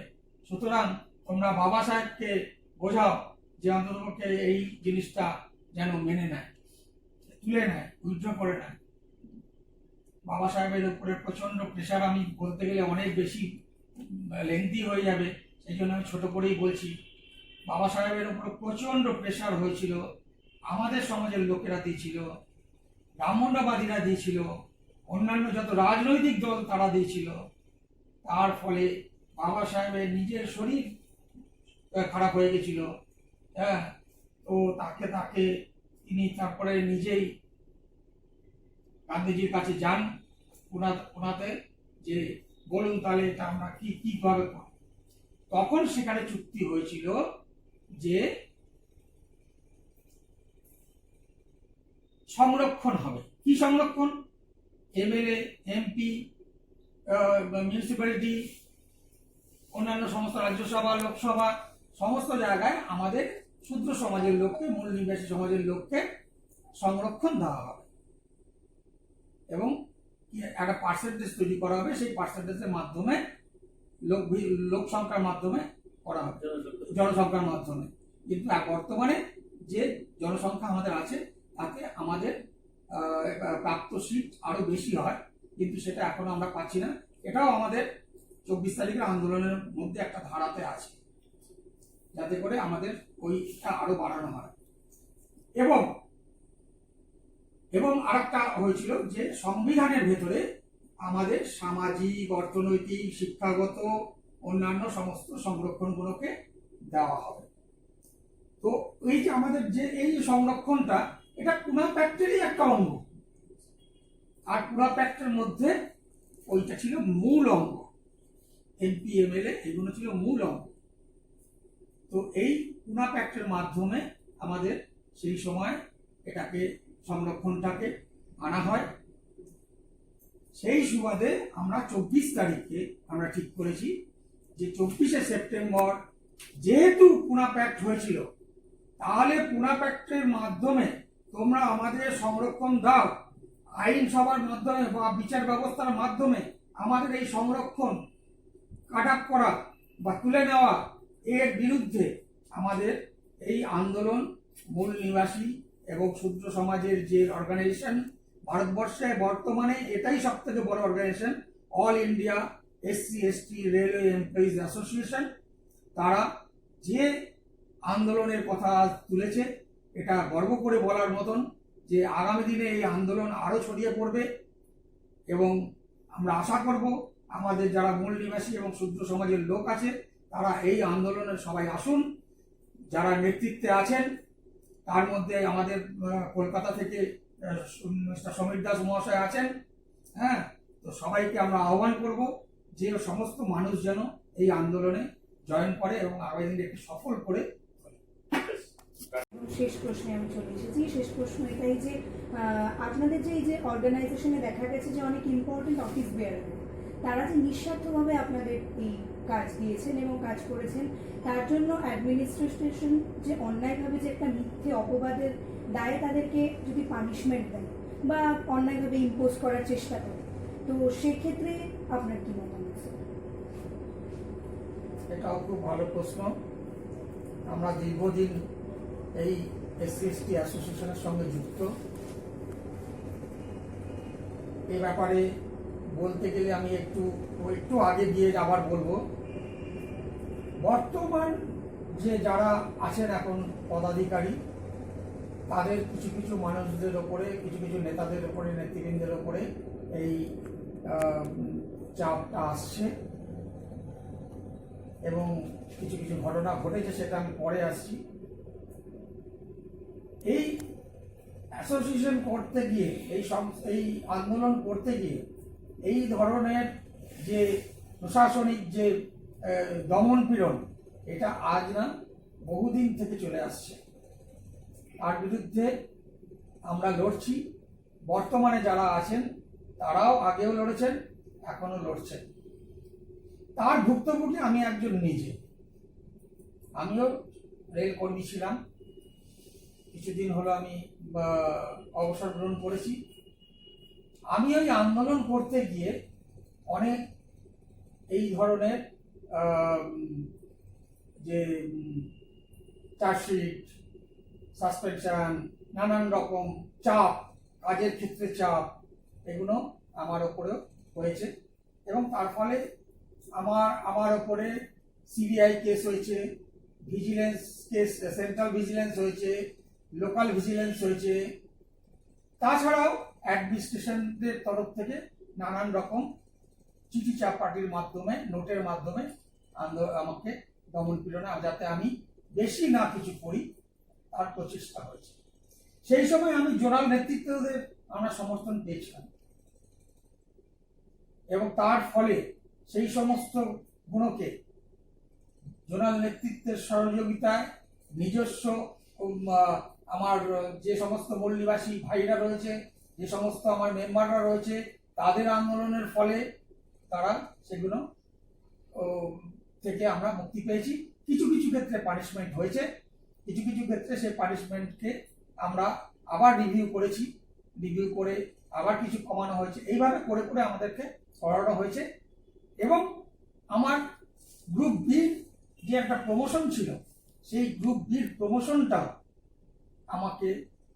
সুতরাং তোমরা বাবা সাহেবকে বোঝাও যে অন্ততপক্ষে এই জিনিসটা যেন মেনে নেয়, তুলে নেয়, উইথড্র করে নেয়। বাবা সাহেবের উপরে প্রচন্ড প্রেশার, আমি বলতে গেলে অনেক বেশি লেন্দি হয়ে যাবে, সেই জন্য আমি ছোট করেই বলছি। বাবা সাহেবের উপরে প্রচন্ড প্রেশার হয়েছিল, আমাদের সমাজের লোকেরা দিয়েছিল, ব্রাহ্মণ্যবাদীরা দিয়েছিল, অন্যান্য যত রাজনৈতিক দল তারা দিয়েছিল। তার ফলে বাবা সাহেবের নিজের শরীর খারাপ হয়ে গেছিল। হ্যাঁ, তো তাকে তিনি তারপরে নিজেই গান্ধীজির কাছে যান ওনাতে, যে বলুন তাহলে এটা আমরা কিভাবে পাব। তখন সেখানে চুক্তি হয়েছিল যে সংরক্ষণ হবে। কি সংরক্ষণ? এমএলএ, এমপি, মিউনিসিপ্যালিটি, অন্যান্য সমস্ত রাজ্যসভা, লোকসভা, সমস্ত জায়গায় আমাদের শূদ্র সমাজের লোককে, মূল নিবাসী সমাজের লোককে সংরক্ষণ দেওয়া হবে এবং একটা পার্সেন্টেজ তৈরি করা হবে। সেই পার্সেন্টেজের মাধ্যমে লোক সংখ্যার মাধ্যমে করা হবে, জনসংখ্যার মাধ্যমে। কিন্তু বর্তমানে যে জনসংখ্যা আমাদের আছে তাতে আমাদের প্রাপ্ত সিট আরো বেশি হয়, কিন্তু সেটা এখনো আমরা পাচ্ছি না। এটাও আমাদের 24 তারিখের আন্দোলনের মধ্যে একটা ধারাতে আছে, যাতে করে আমাদের ওইটা আরো বাড়ানো হয়। এবং আরেকটা হয়েছিল যে সংবিধানের ভেতরে আমাদের সামাজিক, অর্থনৈতিক, শিক্ষাগত, অন্যান্য সমস্ত সংরক্ষণগুলোকে দেওয়া হবে। তো এই যে আমাদের যে এই সংরক্ষণটা, এটা পুনা প্যাক্টেরই একটা অঙ্গ, আর পুনা প্যাক্টের মধ্যে ওইটা ছিল মূল অঙ্গ। এমপি, এমএলএ এগুলো ছিল মূল অঙ্গ। তো এই পুনা প্যাক্টের মাধ্যমে আমাদের সেই সময় এটাকে সংরক্ষণটাকে আনা হয়। সেই সুবাদে আমরা 24 তারিখে আমরা ঠিক করেছি যে 24শে সেপ্টেম্বর যেহেতু পুনা প্যাক্ট হয়েছিল, তাহলে পুনা প্যাক্টের মাধ্যমে তোমরা আমাদের সংরক্ষণ দাও। আইনসভার মাধ্যমে বা বিচার ব্যবস্থার মাধ্যমে আমাদের এই সংরক্ষণ কাট আপ করা বা তুলে নেওয়া, এর বিরুদ্ধে আমাদের এই আন্দোলন মূল নিবাসী এবং শূদ্র সমাজের যে অর্গানাইজেশন ভারতবর্ষে বর্তমানে এটাই সব থেকে বড় organization, all India SC/ST railway employees association, তারা যে আন্দোলনের কথা তুলেছে, এটা গর্ব করে বলার মতন যে আগামী দিনে এই আন্দোলন আরো ছড়িয়ে পড়বে। এবং আমরা আশা করব আমাদের যারা মূল নিবাসী এবং শূদ্র সমাজের লোক আছে তারা এই আন্দোলনে সবাই আসুন। যারা নেতৃত্বে আছেন তার মধ্যে আমাদের কলকাতা থেকে মিস্টার সমীর দাস মহাশয় আছেন। হ্যাঁ, তো সবাইকে আমরা আহ্বান করব যে সমস্ত মানুষ যেন এই আন্দোলনে জয়েন করে এবং আগামী দিনে একটি সফল করে। শেষ প্রশ্নে আমি চলে এসেছি। শেষ প্রশ্ন এটাই যে আপনাদের যে এই যে অর্গানাইজেশনে দেখা গেছে যে অনেক ইম্পর্টেন্ট অফিস বেয়ার, তারা যে নিঃস্বার্থভাবে আপনাদের এই কাজ দিয়েছেন এবং কাজ করেছেন, তার জন্য অ্যাডমিনিস্ট্রেশন যে অন্যায়ভাবে যে একটা মিথ্যে অপবাদের দায়ে তাদেরকে যদি পানিশমেন্ট দেয় বা অন্যায়ভাবে ইম্পোজ করার চেষ্টা করে, তো সেক্ষেত্রে আপনার কি মতামত? এটাও খুব ভালো প্রশ্ন। আমরা দীর্ঘদিন এই SC/ST অ্যাসোসিয়েশনের সঙ্গে যুক্ত। এই ব্যাপারে বলতে গেলে আমি একটু আগে গিয়ে আবার বলবো। বর্তমান যে যারা আছেন এখন পদাধিকারী, তাদের কিছু কিছু মানুষদের ওপরে, কিছু কিছু নেতাদের ওপরে, নেতৃবৃন্দের ওপরে এই চাপটা আসছে এবং কিছু কিছু ঘটনা ঘটেছে, সেটা আমি পরে আসছি। এই অ্যাসোসিয়েশন করতে গিয়ে, এই আন্দোলন করতে গিয়ে এই ধরনের যে প্রশাসনিক যে দমন পীড়ন, এটা আজ না, বহুদিন থেকে চলে আসছে। তার বিরুদ্ধে আমরা লড়ছি। বর্তমানে যারা আছেন তারাও আগেও লড়েছেন, এখনো লড়ছেন। তার ভুক্তভোগী আমি একজন নিজে। আমিও রেল কর্মী ছিলাম। কিছুদিন হলো আমি অবসর গ্রহণ করেছি। আমি ওই আন্দোলন করতে গিয়ে অনেক এই ধরনের যে চার্জশিট, সাসপেনশন, নানান রকম চাপ, কাজের ক্ষেত্রে চাপ, এগুলো আমার ওপরেও হয়েছে এবং তার ফলে আমার ওপরে সিবিআই কেস হয়েছে, ভিজিলেন্স কেস, সেন্ট্রাল ভিজিলেন্স হয়েছে, লোকাল ভিজিলেন্স হয়েছে। তাছাড়াও অ্যাডমিনিস্ট্রেশনের তরফ থেকে নানান রকম চিঠি চাপাটির মাধ্যমে, নোটের মাধ্যমে আমাকে দমন পীড়নে, যাতে আমি বেশি না কিছু করি তার প্রচেষ্টা হয়েছে। সেই সময় আমি জোনাল নেতৃত্বদের আমরা সমর্থন পেয়েছিলাম এবং তার ফলে সেই সমস্ত গুণকে জোনাল নেতৃত্বের সহযোগিতায় নিজস্ব আমার যে সমস্ত মূল নিবাসী ভাইরা রয়েছে, যে সমস্ত আমার মেম্বাররা রয়েছে, তাদের আন্দোলনের ফলে তারা সেগুলো থেকে আমরা মুক্তি পেয়েছি। কিছু কিছু ক্ষেত্রে পানিশমেন্ট হয়েছে, কিছু কিছু ক্ষেত্রে সেই পানিশমেন্টকে আমরা আবার রিভিউ করেছি, রিভিউ করে আবার কিছু কমানো হয়েছে। এইভাবে করে করে আমাদেরকে করানো হয়েছে এবং আমার গ্রুপ বির যে একটা প্রমোশন ছিল, সেই গ্রুপ বির প্রমোশনটাও আমাকে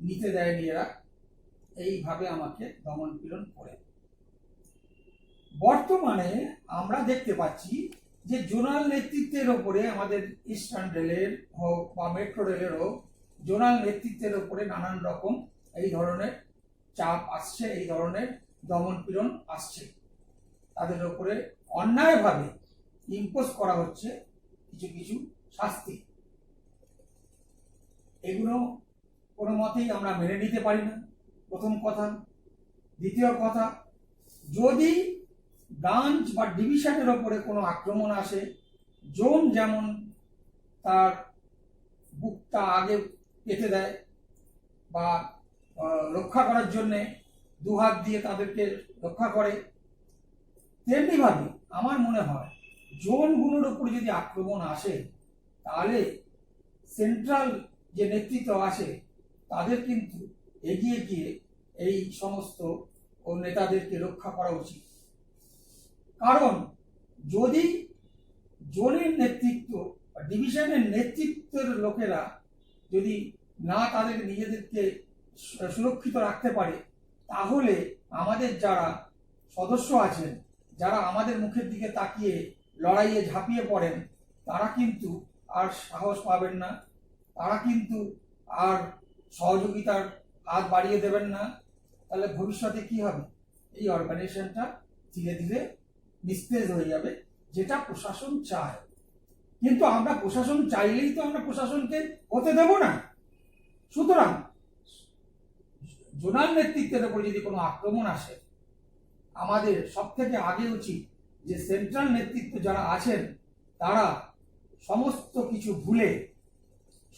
নিতে দেয়নি এরা, এইভাবে আমাকে দমন পীড়ন করে। বর্তমানে আমরা দেখতে পাচ্ছি যে জোনাল নেতৃত্বের ওপরে, আমাদের ইস্টার্ন রেলের হোক বা মেট্রো রেলের হোক, জোনাল নেতৃত্বের ওপরে নানান রকম এই ধরনের চাপ আসছে, এই ধরনের দমন পীড়ন আসছে। তাদের ওপরে অন্যায়ভাবে ইম্পোজ করা হচ্ছে কিছু কিছু শাস্তি। এগুলো কোনো মতেই আমরা মেনে নিতে পারি না, প্রথম কথা। দ্বিতীয় কথা, যদি ব্রাঞ্চ বা ডিভিশনের ওপরে কোনো আক্রমণ আসে, জোন যেমন তার বুকটা আগে পেতে দেয় বা রক্ষা করার জন্যে দুহাত দিয়ে তাদেরকে রক্ষা করে, তেমনিভাবে আমার মনে হয় জোনগুলোর উপরে যদি আক্রমণ আসে, তাহলে সেন্ট্রাল যে নেতৃত্ব আছে তাদের কিন্তু এগিয়ে গিয়ে এই সমস্ত নেতাদেরকে রক্ষা করা উচিত। কারণ যদি জোনের নেতৃত্ব, ডিভিশনের নেতৃত্বের লোকেরা যদি না তাদের নিজেদেরকে সুরক্ষিত রাখতে পারে, তাহলে আমাদের যারা সদস্য আছেন, যারা আমাদের মুখের দিকে তাকিয়ে লড়াইয়ে ঝাঁপিয়ে পড়েন, তারা কিন্তু আর সাহস পাবেন না, তারা কিন্তু আর সহযোগিতার হাত বাড়িয়ে দেবেন না। তাহলে ভবিষ্যতে কি হবে? এই অর্গানাইজেশনটা ধীরে ধীরে নিস্তেজ হয়ে যাবে, যেটা প্রশাসন চায়। কিন্তু আমরা প্রশাসন চাইলেই তো আমরা প্রশাসনকে হতে দেব না। সুতরাং জোনাল নেতৃত্বের উপর যদি কোনো আক্রমণ আসে, আমাদের সব থেকে আগে উচিত যে সেন্ট্রাল নেতৃত্ব যারা আছেন তারা সমস্ত কিছু ভুলে,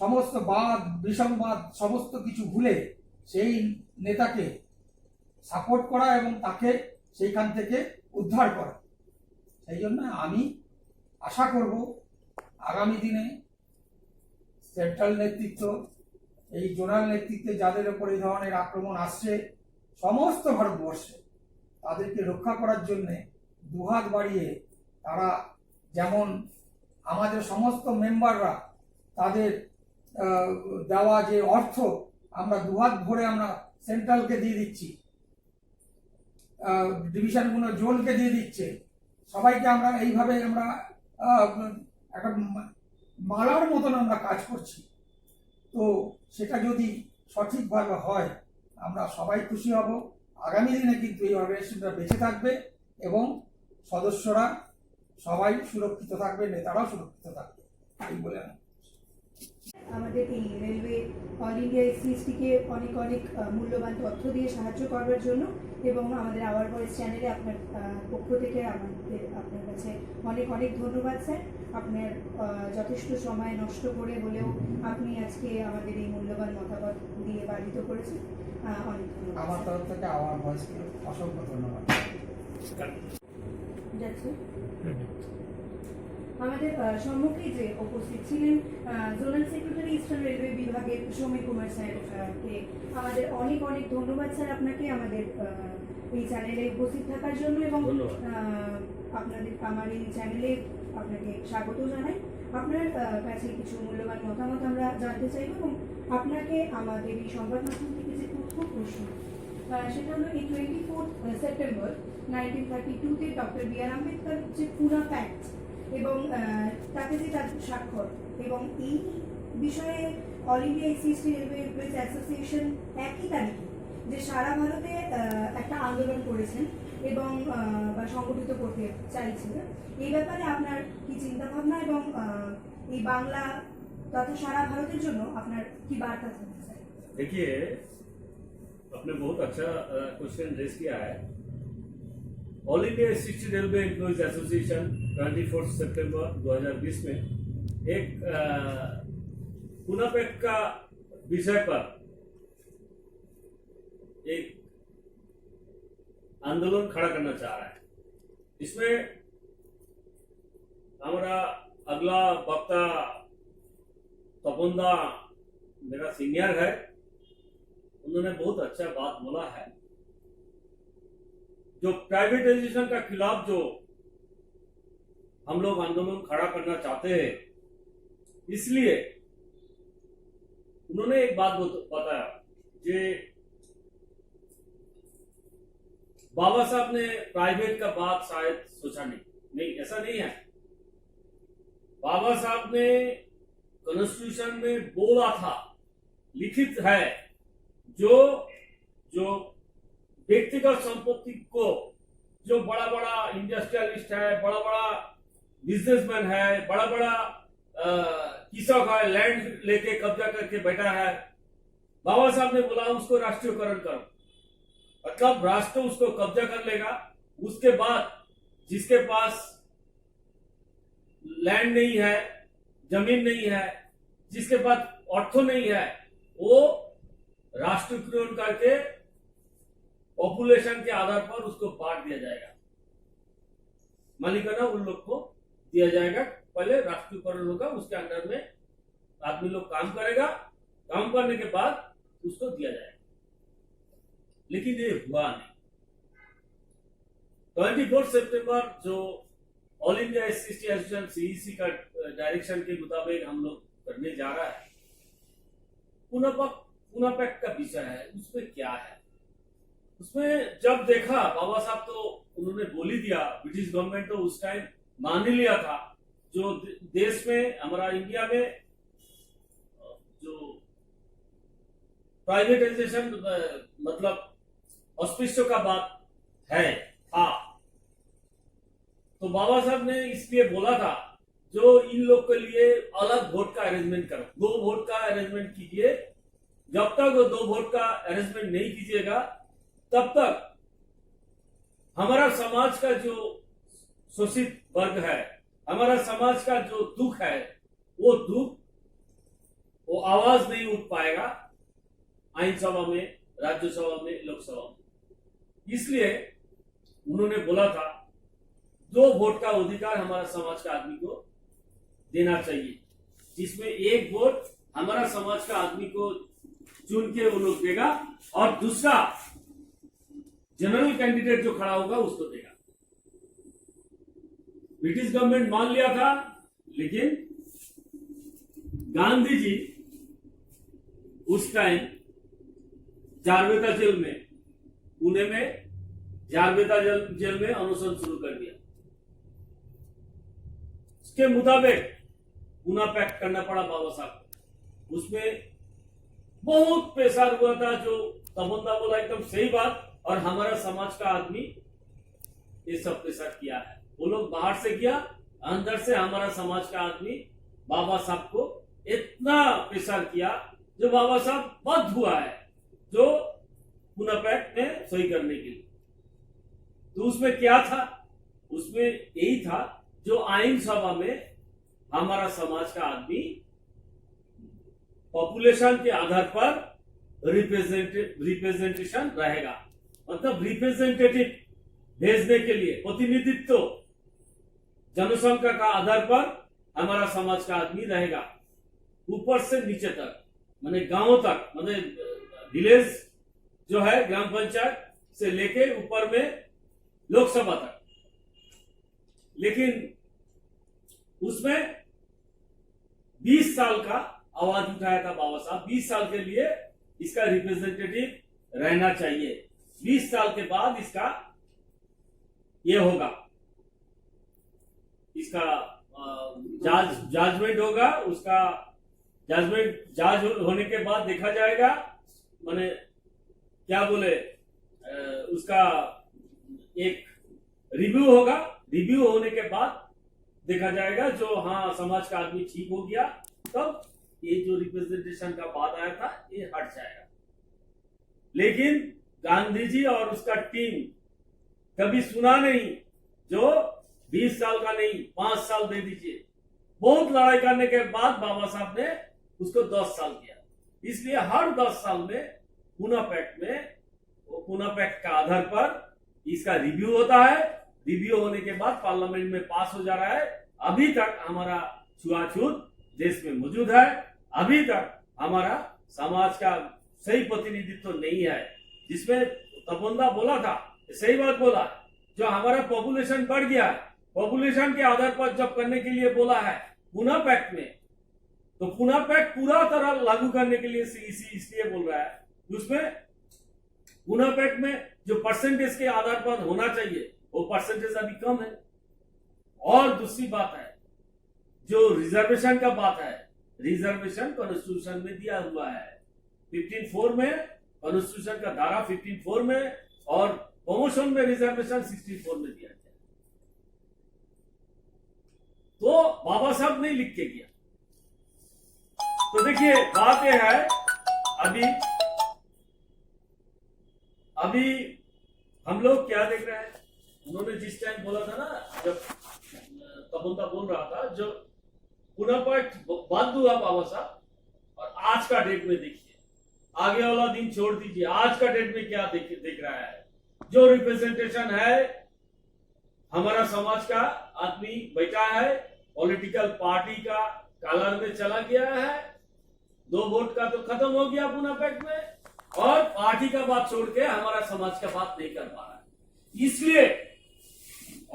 সমস্ত বাদ বিসংবাদ সমস্ত কিছু ভুলে সেই নেতাকে সাপোর্ট করা এবং তাকে সেইখান থেকে উদ্ধার করা। সেই জন্য আমি আশা করব আগামী দিনে সেন্ট্রাল নেতৃত্ব, এই জোনাল নেতৃত্বে যাদের উপর এই ধরনের আক্রমণ আসছে, সমস্ত ভারতবর্ষে তাদেরকে রক্ষা করার জন্য দুহাত বাড়িয়ে তারা, যেমন আমাদের সমস্ত মেম্বাররা তাদের দেওয়া যে অর্থ আমরা দুহাত ভরে আমরা সেন্ট্রালকে দিয়ে দিচ্ছি, ডিভিশনগুলো জোনকে দিয়ে দিচ্ছে, সবাইকে আমরা এইভাবে আমরা একটা মালার মতন আমরা কাজ করছি। তো সেটা যদি সঠিকভাবে হয়, আমরা সবাই খুশি হব। আগামী দিনে কিন্তু এই অর্গানাইজেশনটা বেঁচে থাকবে এবং সদস্যরা সবাই সুরক্ষিত থাকবে, নেতারাও সুরক্ষিত থাকবে, এই বলে আমাদের এই রেলওয়ে অল ইন্ডিয়া এসসি/এসটিকে অনেক অনেক মূল্যবান তথ্য দিয়ে সাহায্য করবার জন্য এবং আমাদের আওয়ার ভয়েস চ্যানেলে আপনার পক্ষ থেকে আপনার কাছে অনেক অনেক ধন্যবাদ স্যার। আপনার যথেষ্ট সময় নষ্ট করে হলেও আপনি আজকে আমাদের এই মূল্যবান মতামত দিয়ে বাধিত করেছেন। অনেক ধন্যবাদ। আমার তরফ থেকে আওয়ার ভয়েসকে অসংখ্য ধন্যবাদ। যাচ্ছে। আমাদের সম্মুখে যে উপস্থিত ছিলেন জোনাল সেক্রেটারি ইস্টার্ন রেলওয়ে বিভাগের সমীর কুমার স্যারকে আমাদের অনেক অনেক ধন্যবাদ স্যার আপনাকে আমাদের এই চ্যানেলে উপস্থিত থাকার জন্য এবং ধন্যবাদ। আপনাদের আমার এই চ্যানেলে আপনাকে স্বাগত জানাই। আপনার কাছে কিছু মূল্যবান মতামত আমরা জানতে চাইব এবং আপনাকে আমাদের এই সংবাদ মাধ্যম থেকে যে প্রশ্ন সেটা হলো এই 24 সেপ্টেম্বর 1932-তে ডক্টর বি আর আম্বেদকর যে পুনা প্যাক্ট এবং তাতে যে তার স্বাক্ষর এবং এই বিষয়ে all India SC railway employees association একই তারিখে যে সারা ভারতে একটা আন্দোলন করেছেন এবং বা সংগঠিত করতে চাইছিলেন, এই ব্যাপারে আপনার কি চিন্তা ভাবনা এবং এই বাংলা তথা সারা ভারতের জন্য আপনার কি বার্তা থাকবে স্যার? देखिए, आपने बहुत अच्छा क्वेश्चन रेज किया है। All India SC railway employees association 24 सितंबर 2020 में एक पुना पैक्ट का विषय पर एक आंदोलन खड़ा करना चाह रहा है। इसमें हमारा अगला वक्ता तपन दा मेरा सीनियर है, उन्होंने बहुत अच्छा बात बोला है। जो प्राइवेटाइजेशन का खिलाफ जो हम लोग आंदोलन खड़ा करना चाहते हैं, इसलिए उन्होंने एक बात बताया कि बाबा साहब ने प्राइवेट का बात शायद सोचा नहीं, ऐसा नहीं है। बाबा साहब ने कॉन्स्टिट्यूशन में बोला था, लिखित है, जो व्यक्तिगत संपत्ति को जो बड़ा बड़ा इंडस्ट्रियलिस्ट है, बड़ा बड़ा बिजनेसमैन है, बड़ा बड़ा किसान है, लैंड लेके कब्जा करके बैठा है, बाबा साहब ने बोला उसको राष्ट्रीयकरण करो। मतलब राष्ट्र उसको कब्जा कर लेगा, उसके बाद जिसके पास लैंड नहीं है, जमीन नहीं है, जिसके पास ऑर्थो नहीं है, वो राष्ट्रीयकरण करके पॉपुलेशन के आधार पर उसको बांट दिया जाएगा, मालिकाना उन लोग को दिया जाएगा। पहले राष्ट्रीयकरण होगा, उसके अंडर में आदमी लोग काम करेगा, काम करने के बाद उसको दिया जाएगा। लेकिन ये हुआ नहीं। 24 सितंबर जो all India SC association CEC का डायरेक्शन के मुताबिक हम लोग करने जा रहा है, पुना पैक्ट का विषय है। उसमें क्या है, उसमें जब देखा बाबा साहब तो उन्होंने बोल ही दिया, ब्रिटिश गवर्नमेंट तो उस टाइम मान ही लिया था। जो देश में हमारा इंडिया में जो प्राइवेटाइजेशन मतलब अस्पृश्य का बात है था, तो बाबा साहब ने इसलिए बोला था जो इन लोग के लिए अलग वोट का अरेंजमेंट करो, 2 वोट का अरेंजमेंट कीजिए। जब तक वो 2 वोट का अरेंजमेंट नहीं कीजिएगा तब तक हमारा समाज का जो शोषित वर्ग है, हमारा समाज का जो दुख है, वो आवाज नहीं उठ पाएगा आईन सभा में, राज्यसभा में, लोकसभा में। इसलिए उन्होंने बोला था 2 वोट का अधिकार हमारा समाज का आदमी को देना चाहिए, जिसमें 1 वोट हमारा समाज का आदमी को चुन के वो लोग देगा और दूसरा जनरल कैंडिडेट जो खड़ा होगा उसको देगा। ब्रिटिश गवर्नमेंट मान लिया था, लेकिन गांधी जी उस टाइम जारबेता जेल में, पुणे में जारबेता जेल में अनशन शुरू कर दिया। उसके मुताबिक पुना पैक्ट करना पड़ा बाबा साहब को। उसमें बहुत पेशार हुआ था, जो तबंदा बोला एकदम सही बात, और हमारा समाज का आदमी ये सब पेशा किया है। वो लोग बाहर से किया, अंदर से हमारा समाज का आदमी बाबा साहब को इतना पेशा किया जो बाबा साहब बद्ध हुआ है जो पुना पैक्ट में सही करने के लिए। तो उसमें क्या था, उसमें यही था जो आईन सभा में हमारा समाज का आदमी पॉपुलेशन के आधार पर रिप्रेजेंटेशन रहेगा। मतलब रिप्रेजेंटेटिव भेजने के लिए प्रतिनिधित्व जनसंख्या का आधार पर हमारा समाज का आदमी रहेगा, ऊपर से नीचे तक, माने गांव तक, माने विलेज जो है ग्राम पंचायत से लेके ऊपर में लोकसभा तक। लेकिन उसमें 20 साल का आवाज उठाया था बाबा साहब, 20 साल के लिए इसका रिप्रेजेंटेटिव रहना चाहिए, 20 साल के बाद इसका ये होगा, इसका जजमेंट होगा, उसका जजमेंट जज होने के बाद देखा जाएगा, माने क्या बोले, उसका एक रिव्यू होगा, रिव्यू होने के बाद देखा जाएगा जो हाँ समाज का आदमी ठीक हो गया, तब ये जो रिप्रेजेंटेशन का बात आया था ये हट जाएगा। लेकिन गांधी जी और उसका टीम कभी सुना नहीं, जो 20 साल का नहीं 5 साल दे दीजिए। बहुत लड़ाई करने के बाद बाबा साहब ने उसको 10 साल किया। इसलिए हर 10 साल में पूना पैक्ट में, पूना पैक्ट का आधार पर इसका रिव्यू होता है, रिव्यू होने के बाद पार्लियामेंट में पास हो जा रहा है। अभी तक हमारा छुआछूत देश में मौजूद है, अभी तक हमारा समाज का सही प्रतिनिधित्व नहीं है। जिसमें तपोंदा बोला था, सही बात बोला, जो हमारा पॉपुलेशन बढ़ गया, पॉपुलेशन के आधार पर जब करने के लिए बोला है पूना पैक्ट में, तो पूना पैक्ट पूरा तरह लागू करने के लिए इसलिए बोल रहा है, उसमें पूना पैक्ट में जो परसेंटेज के आधार पर होना चाहिए वो परसेंटेज अभी कम है। और दूसरी बात है जो रिजर्वेशन का बात है, रिजर्वेशन कॉन्स्टिट्यूशन में दिया हुआ है 15(4) में, कॉन्स्टिट्यूशन का धारा 15(4) में, और प्रमोशन में रिजर्वेशन 64 में दिया गया। तो बाबा साहब ने लिख के किया। तो देखिए बात यह है, अभी हम लोग क्या देख रहे हैं, उन्होंने जिस टाइम बोला था ना, जब तपोंदा बोल रहा था, जो पूना पैक्ट बात हुआ बाबा साहब, और आज का डेट में देखिए, आगे वाला दिन छोड़ दीजिए, आज का डेट में क्या देख रहा है। जो रिप्रेजेंटेशन है, हमारा समाज का आदमी बैठा है, पॉलिटिकल पार्टी का कलर में चला गया है, 2 वोट का तो खत्म हो गया पूना पैक्ट में, और पार्टी का बात छोड़ के हमारा समाज का बात नहीं कर पा रहा है। इसलिए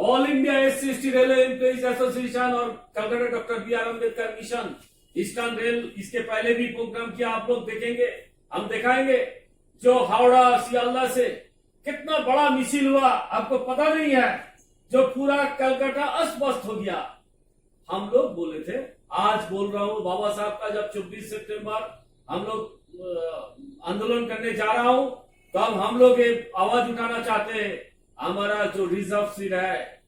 all India SC/ST railway employees association और Calcutta doctor BR Ambedkar mission eastern rail, इसके पहले भी प्रोग्राम किया, आप लोग देखेंगे, हम दिखाएंगे, जो हावड़ा सियालदा से कितना बड़ा मिसिल हुआ आपको पता नहीं है, जो पूरा कलकत्ता अस्त व्यस्त हो गया। हम लोग बोले थे, आज बोल रहा हूं, बाबा साहब का जब 24 सितंबर हम लोग आंदोलन करने जा रहा हूं, तब हम लोग एक आवाज उठाना चाहते हैं, हमारा जो रिजर्व सीट है,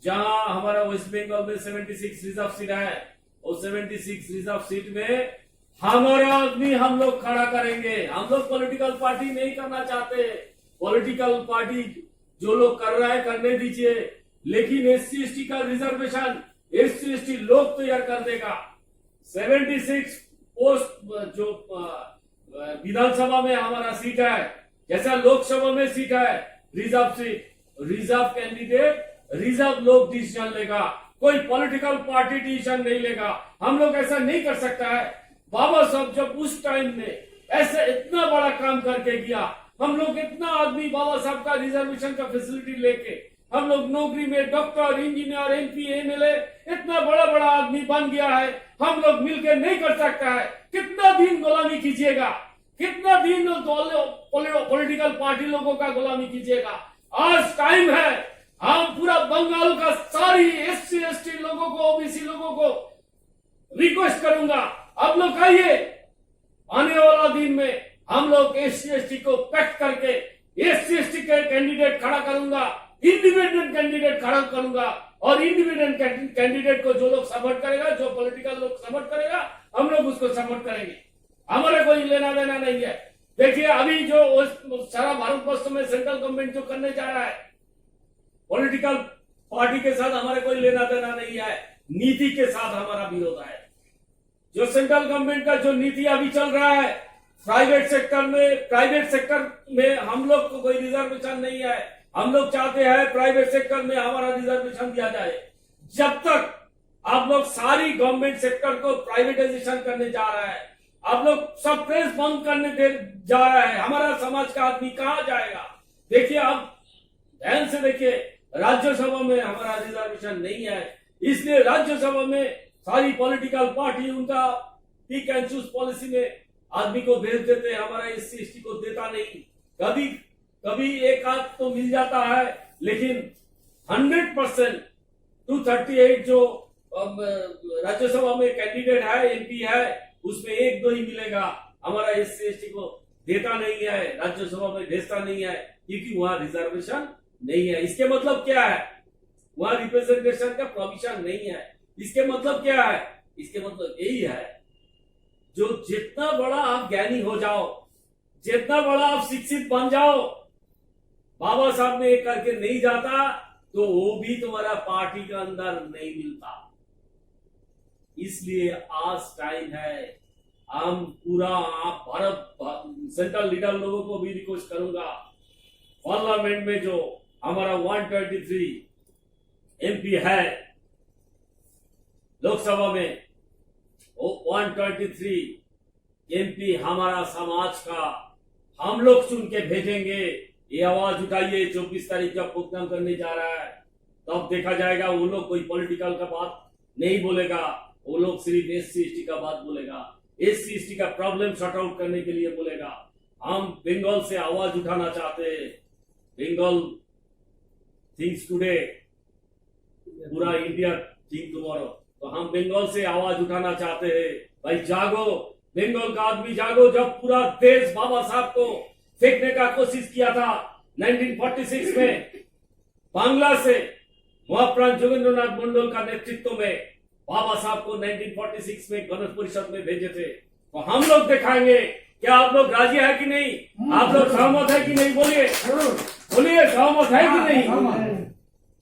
जहां हमारा वेस्ट बंगाल में 76 रिजर्व सीट है, और 76 रिजर्व सीट में हमारा आदमी हम लोग खड़ा करेंगे। हम लोग पॉलिटिकल पार्टी नहीं करना चाहते, पॉलिटिकल पार्टी जो लोग कर रहा है करने दीजिए, लेकिन SC/ST का रिजर्वेशन SC/ST लोग तैयार कर देगा। 76 पोस्ट जो विधानसभा में हमारा सीट है, जैसा लोकसभा में सीट है, reserve seat, reserve candidate, reserve लोग डिसीजन लेगा, कोई पॉलिटिकल पार्टी डिसीजन नहीं लेगा। हम लोग ऐसा नहीं कर सकता है। बाबा साहब जब उस टाइम में ऐसे इतना बड़ा काम करके गया, हम लोग इतना आदमी बाबा साहब का रिजर्वेशन का फैसिलिटी लेके हम लोग नौकरी में डॉक्टर, इंजीनियर, MP, MLA इतना बड़ा बड़ा आदमी बन गया है, हम लोग मिलकर नहीं कर सकता है। कितना दिन गुलामी कीजिएगा, कितना दिन पॉलिटिकल पार्टी लोगों का गुलामी कीजिएगा। आज टाइम है, हम पूरा बंगाल का सारी SC/ST लोगों को, OBC लोगों को रिक्वेस्ट करूंगा, आप लोग आइए, आने वाला दिन में हम लोग SC/ST को पैक्ट करके SC/ST के कैंडिडेट खड़ा करूंगा, इंडिपेंडेंट कैंडिडेट खड़ा करूंगा, और इंडिपेंडेंट कैंडिडेट को जो लोग सपोर्ट करेगा, जो पॉलिटिकल लोग सपोर्ट करेगा, हम लोग उसको सपोर्ट करेंगे। हमारे कोई लेना देना नहीं है। देखिए अभी जो सारा भारतवर्ष में सेंट्रल गवर्नमेंट जो करने जा रहा है, पॉलिटिकल पार्टी के साथ हमारे कोई लेना देना नहीं है, नीति के साथ हमारा विरोध है। जो सेंट्रल गवर्नमेंट का जो नीति अभी चल रहा है, प्राइवेट सेक्टर में हम लोग को कोई रिजर्वेशन नहीं है, हम लोग चाहते हैं प्राइवेट सेक्टर में हमारा रिजर्वेशन दिया जाए। जब तक आप लोग सारी गवर्नमेंट सेक्टर को प्राइवेटाइजेशन करने जा रहा है, आप लोग सब प्रेस बंद करने जा रहा है, हमारा समाज का आदमी कहां जाएगा? देखिए, आप ध्यान से देखिए, राज्यसभा में हमारा रिजर्वेशन नहीं है, इसलिए राज्यसभा में सारी पॉलिटिकल पार्टी उनका पिक एंड चूज पॉलिसी में आदमी को भेज देते हैं, हमारा एससी एसटी को देता नहीं। कभी कभी एक आध तो मिल जाता है, लेकिन 100% 238 जो राज्यसभा में कैंडिडेट है, एमपी है, उसमें एक दो ही मिलेगा। हमारा एससी एसटी को देता नहीं है, राज्यसभा में भेजता नहीं है, क्योंकि वहां रिजर्वेशन नहीं है। इसके मतलब क्या है? वहां रिप्रेजेंटेशन का प्रोविजन नहीं है। इसके मतलब क्या है? इसके मतलब यही है, जो जितना बड़ा आप ज्ञानी हो जाओ, जितना बड़ा आप शिक्षित बन जाओ, बाबा साहब ने एक करके नहीं जाता तो वो भी तुम्हारा पार्टी के अंदर नहीं मिलता। इसलिए आज टाइम है, हम पूरा आप भारत सेंट्रल लीडर लोगों को भी रिक्वेस्ट करूंगा, पार्लियामेंट में जो हमारा 123 एमपी है, लोकसभा में वो 123 एमपी हमारा समाज का, हम लोग चुन के भेजेंगे। ये आवाज उठाइए, 24 तारीख का प्रोग्राम करने जा रहा है, तब देखा जाएगा। वो लोग कोई पॉलिटिकल का बात नहीं बोलेगा, वो लोग सिर्फ एससी एसटी का बात बोलेगा, एससी एसटी का प्रॉब्लम सॉर्ट आउट करने के लिए बोलेगा। हम बंगाल से आवाज उठाना चाहते हैं, बंगाल थिंक्स टुडे, पूरा इंडिया थिंक टुमारो। तो हम बंगाल से आवाज उठाना चाहते हैं, भाई जागो, बंगाल का आदमी जागो। जब पूरा देश बाबा साहब को फेंकने का कोशिश किया था 1946 में, बांग्ला से महाप्राण जोगेंद्रनाथ मंडल का नेतृत्व में बाबा साहब को 1946 में गणेश परिषद में भेजे थे। तो हम लोग दिखाएंगे, क्या आप लोग राजी है कि नहीं? आप लोग सहमत है कि नहीं? बोलिए, बोलिए, सहमत है कि नहीं?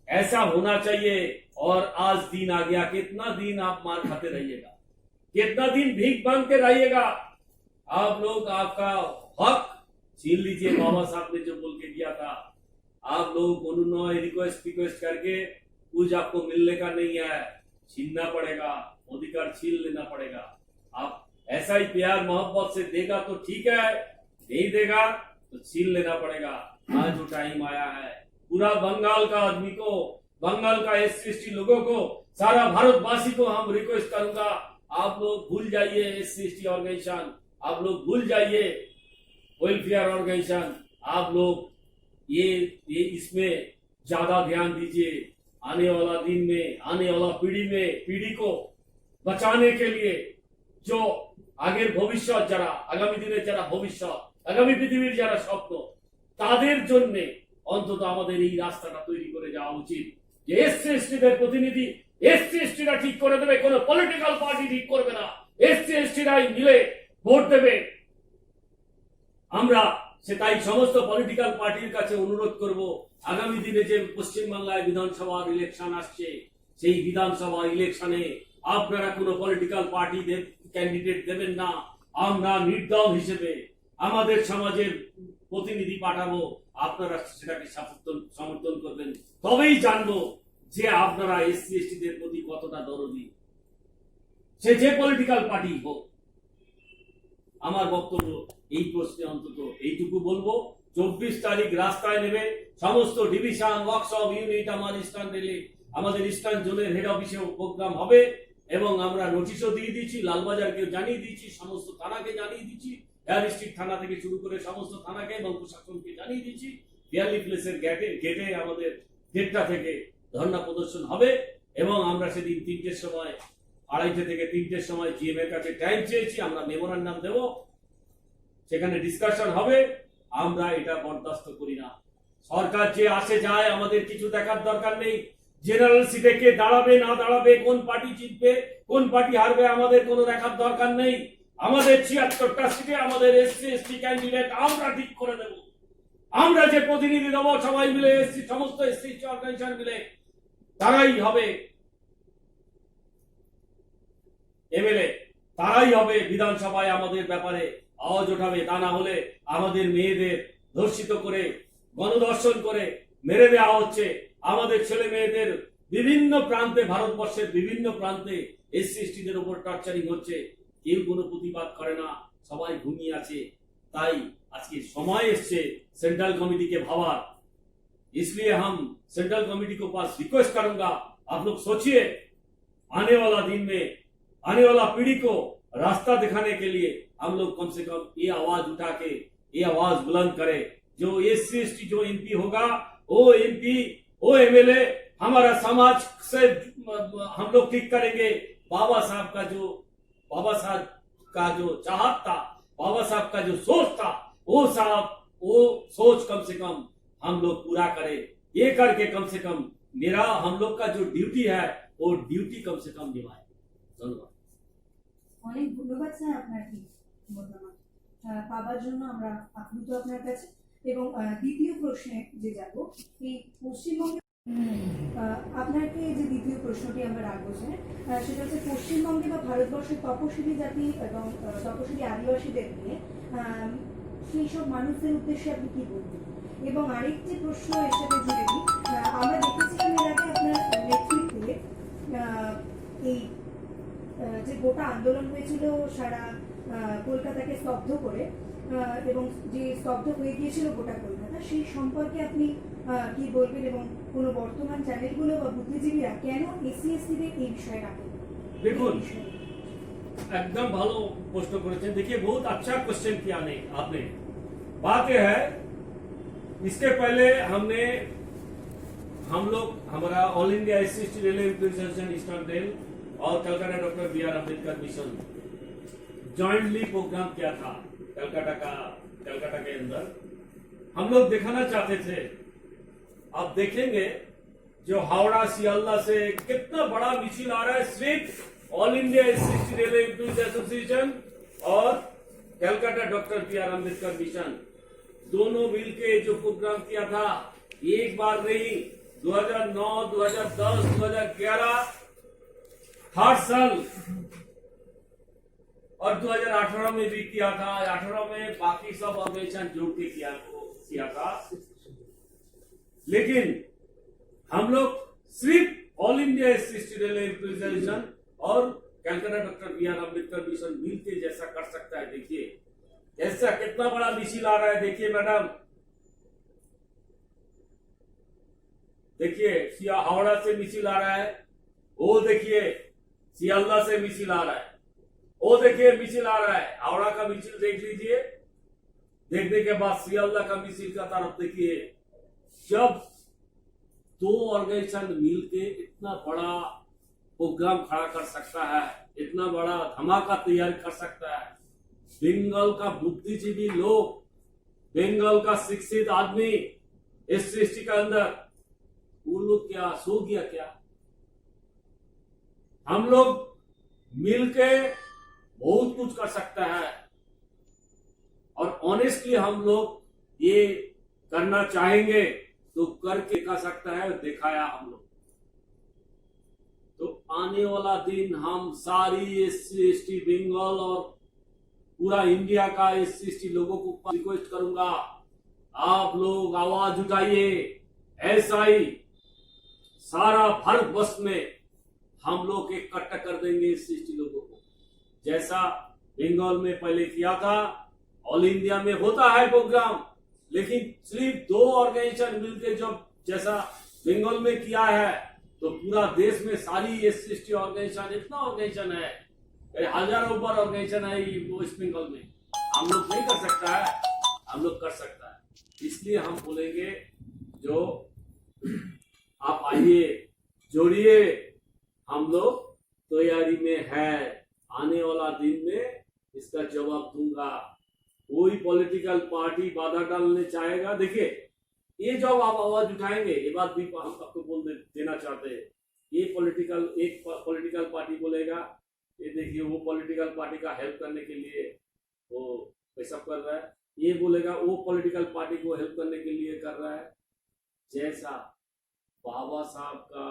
ऐसा होना चाहिए। और आज दिन आ गया, कितना दिन आप मार खाते रहिएगा, कितना दिन भीख मांग के रहिएगा? आप लोग आपका हक छीन लीजिए। बाबा साहब ने जो बोल के दिया था, आप लोग उन्होंने रिक्वेस्ट करके कुछ आपको मिलने का नहीं है, छीनना पड़ेगा, अधिकार छीन लेना पड़ेगा। आप ऐसा ही प्यार मोहब्बत से देगा तो ठीक है, नहीं देगा तो छीन लेना पड़ेगा। आज जो टाइम आया है, पूरा बंगाल का आदमी को, बंगाल का एससी एसटी लोगों को, सारा भारतवासी को हम रिक्वेस्ट करूंगा, आप लोग भूल जाइए एससी एसटी ऑर्गेनाइजेशन, आप लोग भूल जाइए वेलफेयर ऑर्गेनाइजेशन, आप लोग ये इसमें ज्यादा ध्यान दीजिए। आने वाला दिन में, आने वाला पीढ़ी को बचाने के लिए, जो আগের ভবিষ্যৎ যারা, আগামী দিনের যারা ভবিষ্যৎ, আগামী পৃথিবীর যারা স্বপ্ন, তাদের জন্য অন্তত আমাদের এই রাস্তাটা তৈরি করে যাওয়া উচিত। যে এসসি এসটিদের প্রতিনিধি এসসি এসটিরা ঠিক করে দেবে, কোনো পলিটিক্যাল পার্টি ঠিক করবে না, এসসি এসটিরাই মিলে ভোট দেবে। আমরা তাই সমস্ত পলিটিক্যাল পার্টির কাছে অনুরোধ করব, আগামী দিনে যে পশ্চিমবাংলায় বিধানসভার ইলেকশন আসছে, সেই বিধানসভা ইলেকশনে আপনারা কোনো পলিটিক্যাল পার্টি ক্যান্ডিডেট দেবেন না। আমরা নির্দল হিসেবে আমাদের সমাজের প্রতিনিধি পাঠাবো, আপনারা সেটাকে সমর্থন করবেন। তবেই জানবো যে আপনারা এসসি এসটিদের প্রতি কতটা দরদি, সে যে পলিটিক্যাল পার্টি হোক। আমার বক্তব্য এই প্রশ্নে অন্তত এইটুকু বলবো, 24 তারিখ রাস্তায় নেবে সমস্ত ডিভিশন, ওয়ার্কশপ, ইউনিট, আমার ইস্টার্ন রেলে, আমাদের ইস্টার্ন জোনের হেড অফিসে প্রোগ্রাম হবে এবং আমরা নোটিশও দিয়ে দিয়েছি, লালবাজারকে জানিয়ে দিয়েছি, সমস্ত থানাকে জানিয়ে দিয়েছি, এয়ার স্ট্রিট থানা থেকে শুরু করে সমস্ত থানাকে এবং প্রশাসনকে জানিয়ে দিয়েছি। পিয়ারলি প্লেসের গেটে আমাদের 1:30টা থেকে ধর্ণা প্রদর্শন হবে এবং আমরা সেদিন 3টের সময়, 2:30 থেকে 3টের সময় জিএম এর কাছে টাইম চেয়েছি, আমরা মেমোরান্ডাম দেব, সেখানে ডিসকাশন হবে। আমরা এটা বরদাস্ত করি না। সরকার যে আসে যায়, আমাদের কিছু দেখার দরকার নেই। জেনারেল সিটে কে দাঁড়াবে না দাঁড়াবে, কোন পার্টি জিতবে, কোন পার্টি হারবে, আমাদের কোনো দেখার দরকার নেই। আমাদের 76টা সিটে আমাদের এসসি এসটি ক্যান্ডিডেট আমরা ঠিক করে দেব। আমরা যে প্রতিনিধি দেবো সবাই মিলে, সমস্ত এসসি অর্গানাইজেশন মিলে, তারাই হবে এমএলএ, তারাই হবে বিধানসভায় আমাদের ব্যাপারে আওয়াজ ওঠাবে। তা না হলে আমাদের মেয়েদের ধর্ষিত করে, গণধর্ষণ করে মেরে দেওয়া হচ্ছে, আমাদের ছেলে মেয়েদের বিভিন্ন প্রান্তে, ভারতবর্ষের বিভিন্ন প্রান্তে এসসি এসটিদের উপর টর্চারিং হচ্ছে, কেউ কোনো প্রতিবাদ করে না, সবাই ঘুমিয়ে আছে। তাই আজকে সময় এসছে सेंट्रल कमेटी के भावा, इसलिए हम सेंट्रल कमेटी को पास रिक्वेस्ट करूंगा, आप लोग सोचिए आने वाला दिन में, आने वाला पीढ़ी को रास्ता दिखाने के लिए हम लोग कम से कम ये आवाज उठा के ये आवाज बुलंद करें। जो एससी एसटी जो एमपी होगा, वो एमपी वो एमएलए हमारा समाज से हम लोग ठीक करेंगे। बाबा साहब का जो चाहत था, बाबा साहब का जो सोच था, वो सोच कम से कम हम लोग पूरा करें। ये करके कम से कम मेरा हम लोग का जो ड्यूटी है वो ड्यूटी कम से कम निभाए। धन्यवाद। অনেক ধন্যবাদ স্যার আপনার কি মতামত পাওয়ার জন্য আমরা আপ্লুত আপনার কাছে। এবং দ্বিতীয় প্রশ্নে যে যাব, এই পশ্চিমবঙ্গে আপনাকে যে দ্বিতীয় প্রশ্নটি আমরা রাখবো স্যার, সেটা হচ্ছে পশ্চিমবঙ্গে বা ভারতবর্ষের তপশিলি জাতি এবং তপশিলি আদিবাসীদের নিয়ে সেই সব মানুষদের উদ্দেশ্যে আপনি কি বলবেন। এবং আরেকটি প্রশ্ন এর সাথে জুড়ে দিই, আমরা দেখেছিলাম এর আগে আপনার নেতৃত্বে এই যে গোটা আন্দোলন হয়েছিল সারা কলকাতাকে স্তব্ধ করে, এবং যে স্তব্ধ হয়ে গিয়েছিল গোটা কলকাতা, সেই সম্পর্কে আপনি কি বলবেন, এবং কোনো বর্তমান চ্যানেলগুলো বা বুদ্ধিজীবীরা কেন এসসি এসটিদের এই বিষয়ে রাখেন। দেখুন, एकदम ভালো প্রশ্ন করেছেন। देखिए बहुत अच्छा क्वेश्चन किया आपने। बात यह है, इसके पहले हम लोग हमारा all India SC ST railway association eastern rail और Calcutta doctor B R Ambedkar mission jointly program किया था कलकत्ता के अंदर। हम लोग दिखाना चाहते थे, आप देखेंगे जो हावड़ा सियालदा से कितना बड़ा मिছিল आ रहा है, सिर्फ all India SC ST railway association और Calcutta doctor B R Ambedkar mission दोनों मिलके जो प्रोग्राम किया था, एक बार नहीं, 2009, 2010, 2011 हर साल, और 2018 में भी किया था। 18 में बाकी सब ऑर्गेनाइजेशन जोड़ के किया था। लेकिन हम लोग सिर्फ all India SC ST railway association और Calcutta doctor B R Ambedkar mission मिलके जैसा कर सकता है। देखिए ऐसा कितना बड़ा मिছিল आ रहा है। देखिए मैडम, देखिए हावड़ा से मिছিল आ रहा है, वो देखिए सियालदा से मिছিল आ रहा है, वो देखिए मिছিল आ रहा है। हावड़ा का मिছিল देख लीजिए, देखने के बाद सियालदा का मिছিল का तरफ देखिए। जब दो ऑर्गेनाइजेशन मिलके इतना बड़ा प्रोग्राम खड़ा कर सकता है, इतना बड़ा धमाका तैयार कर सकता है, बंगाल का बुद्धिजीवी लोग, बंगाल का शिक्षित आदमी एससी एसटी का अंदर, वो लोग क्या सो गया क्या? हम लोग मिलके बहुत कुछ कर सकता है, और ऑनेस्टली हम लोग ये करना चाहेंगे तो करके दिखा सकता है, दिखाया हम लोग। तो आने वाला दिन हम सारी एससी एसटी बंगाल और पूरा इंडिया का एससी एसटी लोगों को रिक्वेस्ट करूंगा, आप लोग आवाज उठाइए। ऐसा ही सारा भारतवर्ष में हम लोग इकट्ठा कर देंगे एससी एसटी लोगों को, जैसा बंगाल में पहले किया था। ऑल इंडिया में होता है प्रोग्राम, लेकिन सिर्फ दो ऑर्गेनाइजेशन मिलकर जब जैसा बंगाल में किया है, तो पूरा देश में सारी एससी एसटी ऑर्गेनाइजेशन, इतना ऑर्गेनाइजेशन है, हजारों ऊपर ऑर्गेनाइजेशन है वेस्ट बंगाल में, हम लोग नहीं कर सकता है, हम लोग कर सकता है। इसलिए हम बोलेंगे जो आप आइए, जोड़िए, हम लोग तैयारी में है। आने वाला दिन में इसका जवाब दूंगा। कोई पॉलिटिकल पार्टी बाधा डालने चाहेगा, देखिए ये जब आप आवाज उठाएंगे, ये बात भी हम आपको देना चाहते हैं। एक पॉलिटिकल पार्टी बोलेगा, ये देखिए वो पॉलिटिकल पार्टी का हेल्प करने के लिए वो पैसा कर रहा है, ये बोलेगा वो पॉलिटिकल पार्टी को हेल्प करने के लिए कर रहा है। जैसा बाबा साहब का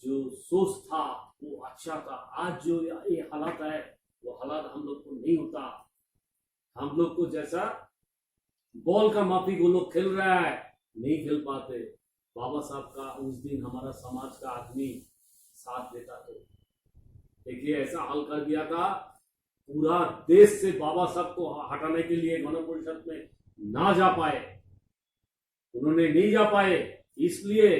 जो सोच था वो अच्छा था, आज जो ये हालात है वो हालात हम लोग को नहीं होता। हम लोग को जैसा बॉल का माफी वो लोग खेल रहा है, नहीं खेल पाते, बाबा साहब का उस दिन हमारा समाज का आदमी साथ देता थे। देखिए ऐसा हाल कर दिया था, पूरा देश से बाबा साहब को हटाने के लिए गण परिषद में ना जा पाए, उन्होंने नहीं जा पाए, इसलिए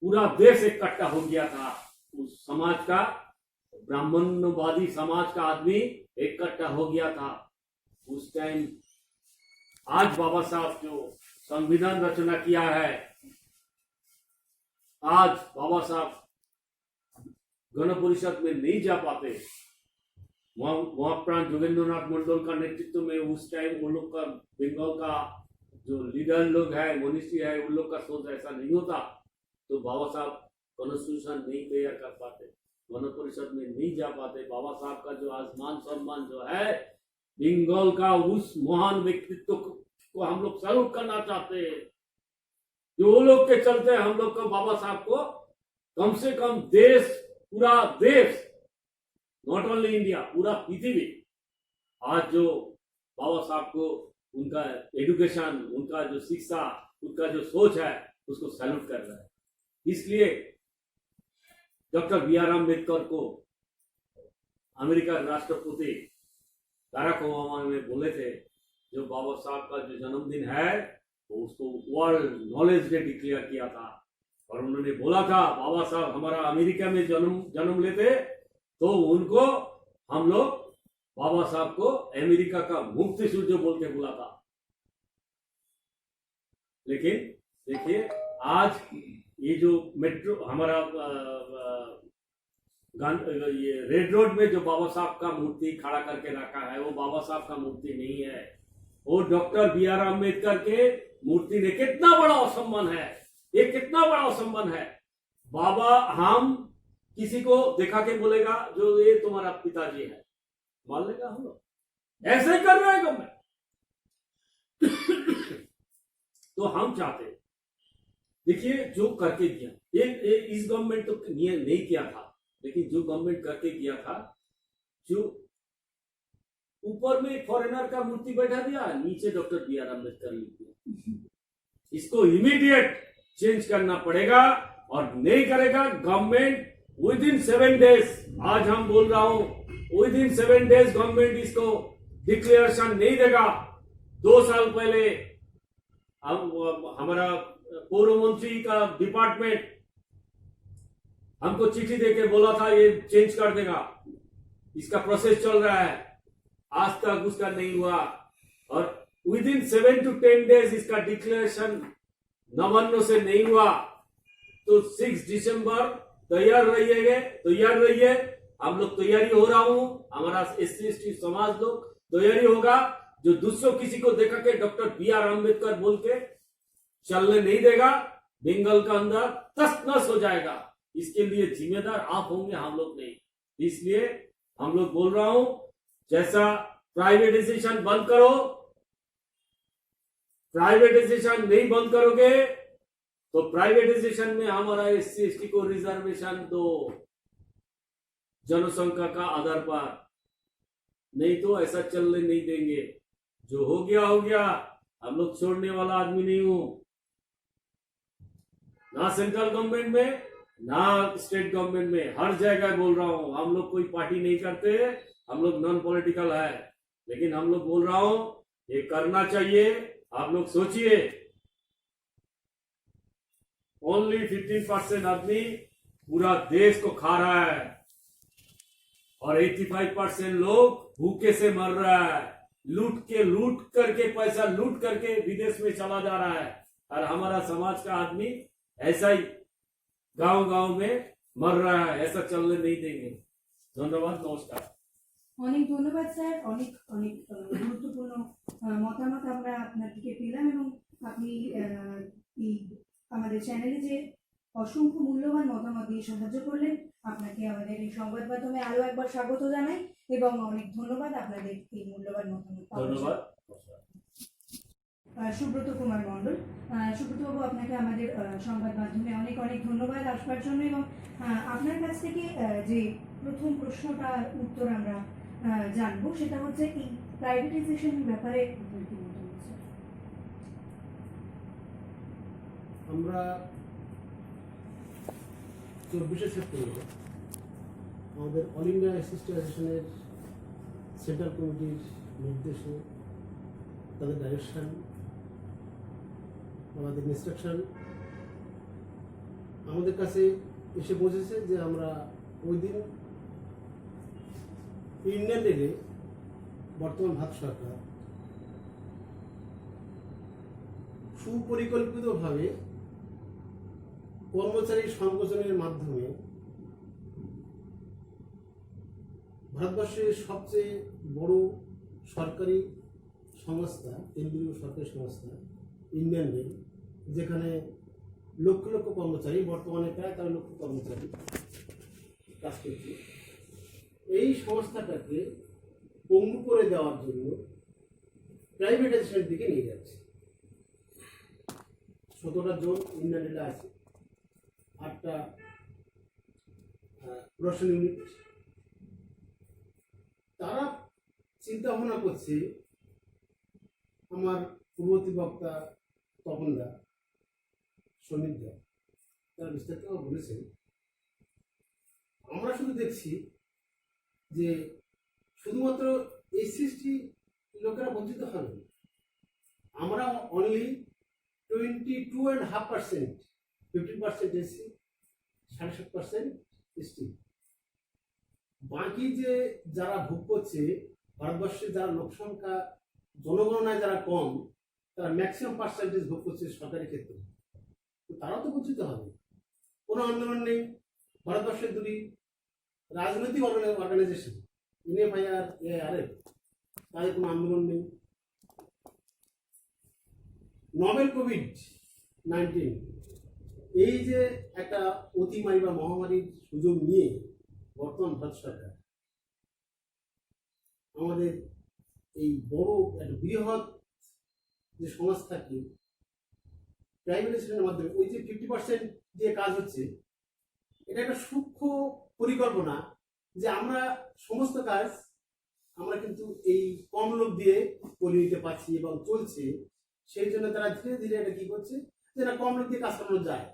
पूरा देश इकट्ठा हो गया था। उस समाज का ब्राह्मणवादी समाज का आदमी इकट्ठा हो गया था उस टाइम। आज बाबा साहब जो संविधान रचना किया है, आज बाबा साहब गण परिषद में नहीं जा पाते। वहां प्राण जोगेंद्रनाथ मंडल का नेतृत्व में उस टाइम उन लोग का, बंगाल का जो लीडर लोग है, मनीषी है, उन लोग का सोच ऐसा नहीं होता तो बाबा साहब कॉन्स्टिट्यूशन नहीं तैयार कर पाते, गण परिषद में नहीं जा पाते। बाबा साहब का जो आज मान सम्मान जो है, बंगाल का उस महान व्यक्तित्व को हम लोग सैल्यूट करना चाहते हैं। जो वो लोग के चलते हम लोग को बाबा साहब को कम से कम देश, पूरा देश, नॉट ओनली इंडिया, पूरा पृथ्वी आज जो बाबा साहब को उनका एजुकेशन, उनका जो शिक्षा, उनका जो सोच है उसको सैल्यूट कर रहा है। इसलिए डॉक्टर बी आर अम्बेडकर को अमेरिका राष्ट्रपति बाराक ओबामा में बोले थे, जो बाबा साहब का जो जन्मदिन है वो उसको वर्ल्ड नॉलेज डे डिक्लेयर किया था। और उन्होंने बोला था बाबा साहब हमारा अमेरिका में जन्म लेते तो उनको हम लोग बाबा साहब को अमेरिका का मुक्ति सूर्य बोल के बोला था। लेकिन देखिए आज ये जो मेट्रो हमारा ये रेड रोड में जो बाबा साहब का मूर्ति खड़ा करके रखा है, वो बाबा साहब का मूर्ति नहीं है, वो डॉक्टर बी आर अम्बेडकर के मूर्ति ने। कितना बड़ा असम्मान है ये, कितना बड़ा असम्मान है। बाबा हम किसी को देखा के बोलेगा जो ये तुम्हारा पिताजी है, मान लेगा हम लोग, ऐसे ही कर रहा है गवर्नमेंट। तो हम चाहते, देखिए जो करके किया ये इस गवर्नमेंट तो नहीं किया था, लेकिन जो गवर्नमेंट करके किया था, जो ऊपर में फॉरेनर का मूर्ति बैठा दिया, नीचे डॉक्टर बी आर अम्बेडकर लिख दिया। इसको इमीडिएट चेंज करना पड़ेगा, और नहीं करेगा गवर्नमेंट विद इन 7 डेज, आज हम बोल रहा हूं विद इन 7 डेज गवर्नमेंट इसको डिक्लेरेशन नहीं देगा। 2 साल पहले हमारा पूर्व मंत्री का डिपार्टमेंट हमको चिट्ठी देके बोला था ये चेंज कर देगा, इसका प्रोसेस चल रहा है, आज तक उसका नहीं हुआ। और विद इन 7 to 10 डेज इसका डिक्लेरेशन नवान्नों से नहीं हुआ तो 6 दिसंबर तैयार रहिए। हम लोग तैयारी हो रहा हूं, हमारा SC ST समाज लोग तैयारी होगा। जो दूसरों किसी को देखा के डॉक्टर बी आर अम्बेडकर बोल के चलने नहीं देगा, बंगाल का अंदर तस नस हो जाएगा। इसके लिए जिम्मेदार आप होंगे, हम लोग नहीं। इसलिए हम लोग बोल रहा हूं, जैसा प्राइवेटाइजेशन बंद करो, प्राइवेटाइजेशन नहीं बंद करोगे तो प्राइवेटाइजेशन में हमारा SC ST को रिजर्वेशन दो जनसंख्या का आधार पर, नहीं तो ऐसा चलने नहीं देंगे। जो हो गया, हम लोग छोड़ने वाला आदमी नहीं हूं, ना सेंट्रल गवर्नमेंट में ना स्टेट गवर्नमेंट में, हर जगह बोल रहा हूं। हम लोग कोई पार्टी नहीं करते, हम लोग नॉन पॉलिटिकल है, लेकिन हम लोग बोल रहा हूं ये करना चाहिए। आप लोग सोचिए, ओनली 15% आदमी पूरा देश को खा रहा है और 85% लोग भूखे से मर रहा है, लूट करके पैसा लूट करके विदेश में चला जा रहा है। और हमारा समाज का आदमी ऐसा ही गांव में मर रहा है, ऐसा चलने नहीं देंगे। धन्यवाद, नमस्कार। অনেক ধন্যবাদ স্যার, অনেক অনেক গুরুত্বপূর্ণ মতামত আমরা আপনার থেকে পেলাম, এবং আপনি এই আমাদের চ্যানেলে যে অসংখ্য মূল্যবান মতামত দিয়ে সাহায্য করলেন, আপনাকে আমাদের এই সংবাদ মাধ্যমে আরো একবার স্বাগত জানাই এবং অনেক ধন্যবাদ আপনাদের এই মূল্যবান মতামত পাওয়ার জন্য। ধন্যবাদ। সুব্রত কুমার মণ্ডল, সুব্রতবাবু আপনাকে আমাদের সংবাদ মাধ্যমে অনেক অনেক ধন্যবাদ আসবার জন্য, এবং আপনার কাছ থেকে যে প্রথম প্রশ্নটার উত্তর আমরা জানবো সেটা হচ্ছে এই প্রাইভেটাইজেশন ব্যাপারে আপনার কি মতামত? আমরা 24শে সেপ্টেম্বর আমাদের অল ইন্ডিয়া এসএসটি অ্যাসোসিয়েশনের সেন্ট্রাল কমিটির নির্দেশে, তাদের ডাইরেকশন, আমাদের ইনস্ট্রাকশন আমাদের কাছে এসে পৌঁছেছে যে আমরা ওই দিন ইন্ডিয়ান রেলে বর্তমান ভারত সরকার সুপরিকল্পিতভাবে কর্মচারী সংকোচনের মাধ্যমে ভারতবর্ষের সবচেয়ে বড় সরকারি সংস্থা, কেন্দ্রীয় সরকারি সংস্থা ইন্ডিয়ান রেল, যেখানে লক্ষ লক্ষ কর্মচারী, বর্তমানে প্রায় 13 লক্ষ কর্মচারী কাজ করছে, এই সংস্থাটাকে পঙ্গু করে দেওয়ার জন্য প্রাইভেটাইজেশনের দিকে নিয়ে যাচ্ছে। 17টা জোন ইন্ডিয়ান রেলে আছে, 8টা প্রোডাকশন ইউনিট। তারা চিন্তা ভাবনা করছে, আমার পূর্ববর্তী বক্তা তপনদা, সমিতদা, তারা বিস্তারিত বলেছেন। আমরা শুধু দেখছি যে শুধুমাত্র এসসি লোকেরা বঞ্চিত হবে, আমরা অনলি 22.5%, 15% এসসি, 7.5% এসটি। বাকি যে যারা ভোগ করছে, ভারতবর্ষে যারা লোকসংখ্যা জনগণনায় যারা কম, তারা ম্যাক্সিমাম পার্সেন্টেজ ভোগ করছে সরকারি ক্ষেত্রে, তো তারাও তো বঞ্চিত হবে। কোনো আন্দোলন নেই। ভারতবর্ষের দুটি রাজনৈতিক অর্গানাইজেশন, এনএফআইআর, এআরএফ, তাদের কোনো আন্দোলন নেই। নভেল কোভিড-19 এই যে একটা অতিমারী বা মহামারীর সুযোগ নিয়ে বর্তমান ভারত সরকার আমাদের এই বড় একটা বৃহৎ যে সংস্থাকে প্রাইভেটাইজেশনের মাধ্যমে ওই যে 50% যে কাজ হচ্ছে, এটা একটা সূক্ষ্ম পরিকল্পনা যে আমরা সমস্ত কাজ আমরা কিন্তু এই কম লোক দিয়ে করে নিতে পারছি এবং চলছে। সেই জন্য তারা ধীরে ধীরে এটা কি করছে, যে না কম লোক দিয়ে কাজ করানো যায়।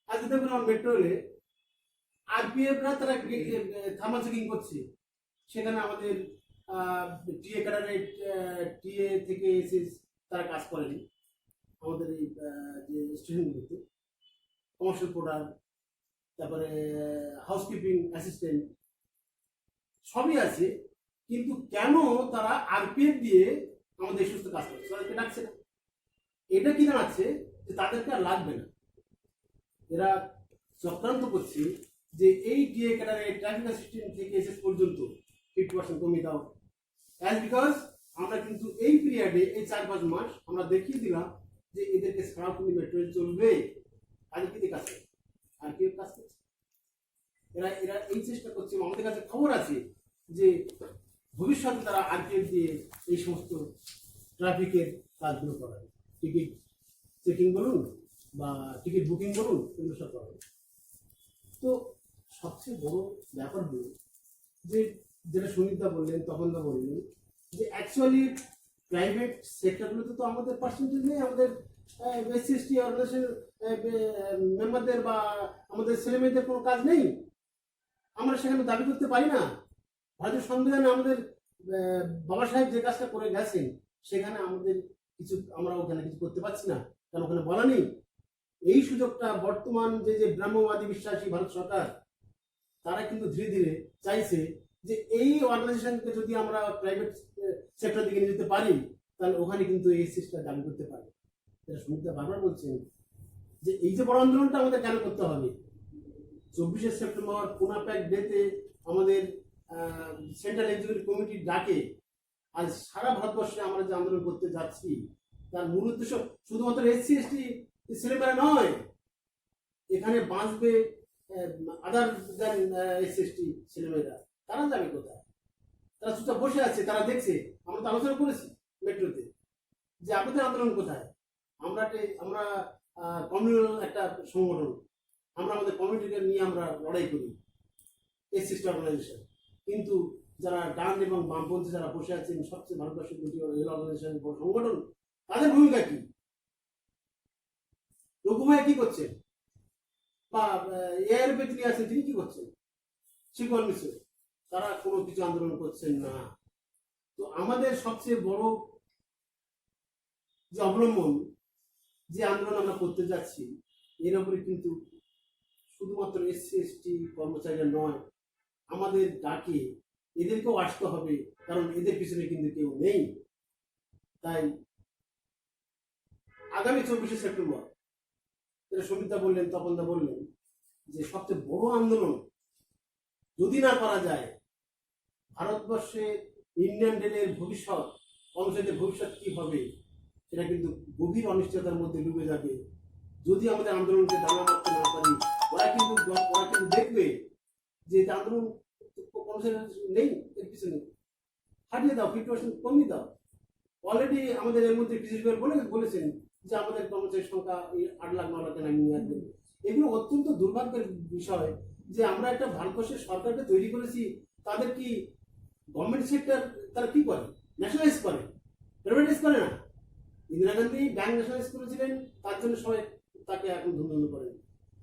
আজকে দেখুন আমার মেট্রো রেলে আরপিএফরা তারা থার্মাল চেকিং করছে, সেখানে আমাদের টিএ ক্যাডারে টিএ থেকে এসে তারা কাজ করেন আমাদের এই যে স্টেশনগুলোতে, কমার্শিয়াল প্রোডাক্ট, তারপরে হাউসকিপিং অ্যাসিস্ট্যান্ট সবই আছে। কিন্তু কেন তারা আরপিএফ দিয়ে আমাদের এই সমস্ত কাজ করছে, তাদেরকে ডাকছে না? এটা কি জানাচ্ছে যে তাদেরকে আর লাগবে না। এরা চক্রান্ত করছে যে এই টিএ ক্যাডারে ট্রাফিক অ্যাসিস্ট্যান্ট থেকে এসএস পর্যন্ত 50% কমিয়ে দাও, অ্যাজ বিকজ আমরা কিন্তু এই পিরিয়ডে এই 4-5 মাস আমরা দেখিয়ে দিলাম যে এদেরকে ছাড়াও কিন্তু মেট্রো রেল চলবে। আগে কি কাজ করছে, আর কি কাজ করছে, এরা এরা এই চেষ্টা করছে। আমাদের কাছে খবর আছে যে ভবিষ্যতে তারা আরপিএফ দিয়ে এই সমস্ত ট্রাফিকের কাজগুলো করাবে, টিকিট চেকিং বলুন বা টিকিট বুকিং বলুন, এগুলো সব করাবে। তো সবচেয়ে বড় ব্যাপার হলো যে যেটা সুনীতা বললেন, তপনদা বললেন, যে অ্যাকচুয়ালি প্রাইভেট সেক্টরগুলোতে তো আমাদের পার্সেন্টেজ নেই, আমাদের এসসি এসটি অর্গানাইজেশন মেম্বারদের বা আমাদের ছেলেমেয়েদের কোনো কাজ নেই। আমরা সেখানে দাবি করতে পারি না। ভারতীয় সংবিধানে আমাদের বাবা সাহেব যে কাজটা করে গেছেন, সেখানে আমাদের কিছু, আমরা ওখানে কিছু করতে পারছি না, কারণ ওখানে বলা নেই। এই সুযোগটা বর্তমান যে ব্রাহ্মবাদী বিশ্বাসী ভারত সরকার, তারা কিন্তু ধীরে ধীরে চাইছে যে এই অর্গানাইজেশনকে যদি আমরা প্রাইভেট সেক্টর দিকে নিয়ে যেতে পারি, তাহলে ওখানে কিন্তু এই সিস্টেমটা দাবি করতে পারে। এটা সুমিতা বারবার বলছেন যে এই যে বড় আন্দোলনটা আমাদের কেন করতে হবে। 24শে সেপ্টেম্বর পুনাপ্যাক ডেতে আমাদের সেন্ট্রাল এক্সিকিউটিভ কমিটির ডাকে আজ সারা ভারতবর্ষে আমরা যে আন্দোলন করতে যাচ্ছি, তার মূল উদ্দেশ্য শুধুমাত্র এসসি এসটি ছেলেমেয়েরা নয়, এখানে বাঁচবে আদার দেন এসসি এসটি ছেলেমেয়েরা। তারা যাবে কোথায়? তারা চুপচাপ বসে আছে, তারা দেখছে। আমরা তো আলোচনা করেছি মেট্রোতে যে আপনাদের আন্দোলন কোথায়। আমরা কমিউনাল একটা সংগঠন, আমরা আমাদের কমিউনিটিকে নিয়ে আমরা লড়াই করি, এসসি এসটি অর্গানাইজেশন। কিন্তু যারা ডান এবং বামপন্থী যারা বসে আছেন, সবচেয়ে ভারতবর্ষের দুটি রেল অর্গানাইজেশন সংগঠন, তাদের ভূমিকা কি? রঘু ভাই কি করছেন, বা এর তিনি আছেন, তিনি কি করছেন, শিবকুমার মিশ্র, তারা কোনো কিছু আন্দোলন করছেন না। তো আমাদের সবচেয়ে বড় যে অবলম্বন, যে আন্দোলন আমরা করতে যাচ্ছি, এর উপরে কিন্তু শুধুমাত্র এসসি এসটি কর্মচারীরা নয়, আমাদের ডাকে এদেরকেও আসতে হবে, কারণ এদের পিছনে কিন্তু কেউ নেই। তাই আগামী 24শে সেপ্টেম্বর, যেটা সমিতা বললেন, তপনদা বললেন, যে সবচেয়ে বড় আন্দোলন যদি না করা যায়, ভারতবর্ষে ইন্ডিয়ান রেলের ভবিষ্যৎ, কর্মচারীদের ভবিষ্যৎ কি হবে, সেটা কিন্তু গভীর অনিশ্চয়তার মধ্যে ডুবে যাবে। যদি আমাদের আন্দোলনকে দানা মারতে না পারি, ওরা কিন্তু দেখবে যে এটা আন্দোলন কর্মচারী নেই, এর পিছনে হারিয়ে দাও, 50% কমিয়ে দাও। অলরেডি আমাদের এর মধ্যে বিশেষ করে বলেছেন যে আমাদের কর্মচারীর সংখ্যা 8 লাখ 9 লাখে নামিয়ে নিয়ে আসবেন। এগুলো অত্যন্ত দুর্ভাগ্যের বিষয় যে আমরা একটা ভারতবর্ষের সরকারকে তৈরি করেছি, তাদের কি গভর্নমেন্ট সেক্টর তারা কি করে, ন্যাশনালাইজ করে, প্রাইভেটাইজ করে না। ইন্দিরা গান্ধী ব্যাংক ন্যাশনালাইজ করেছিলেন, তার জন্য সবাই তাকে এখন ধন্যবাদ করেন।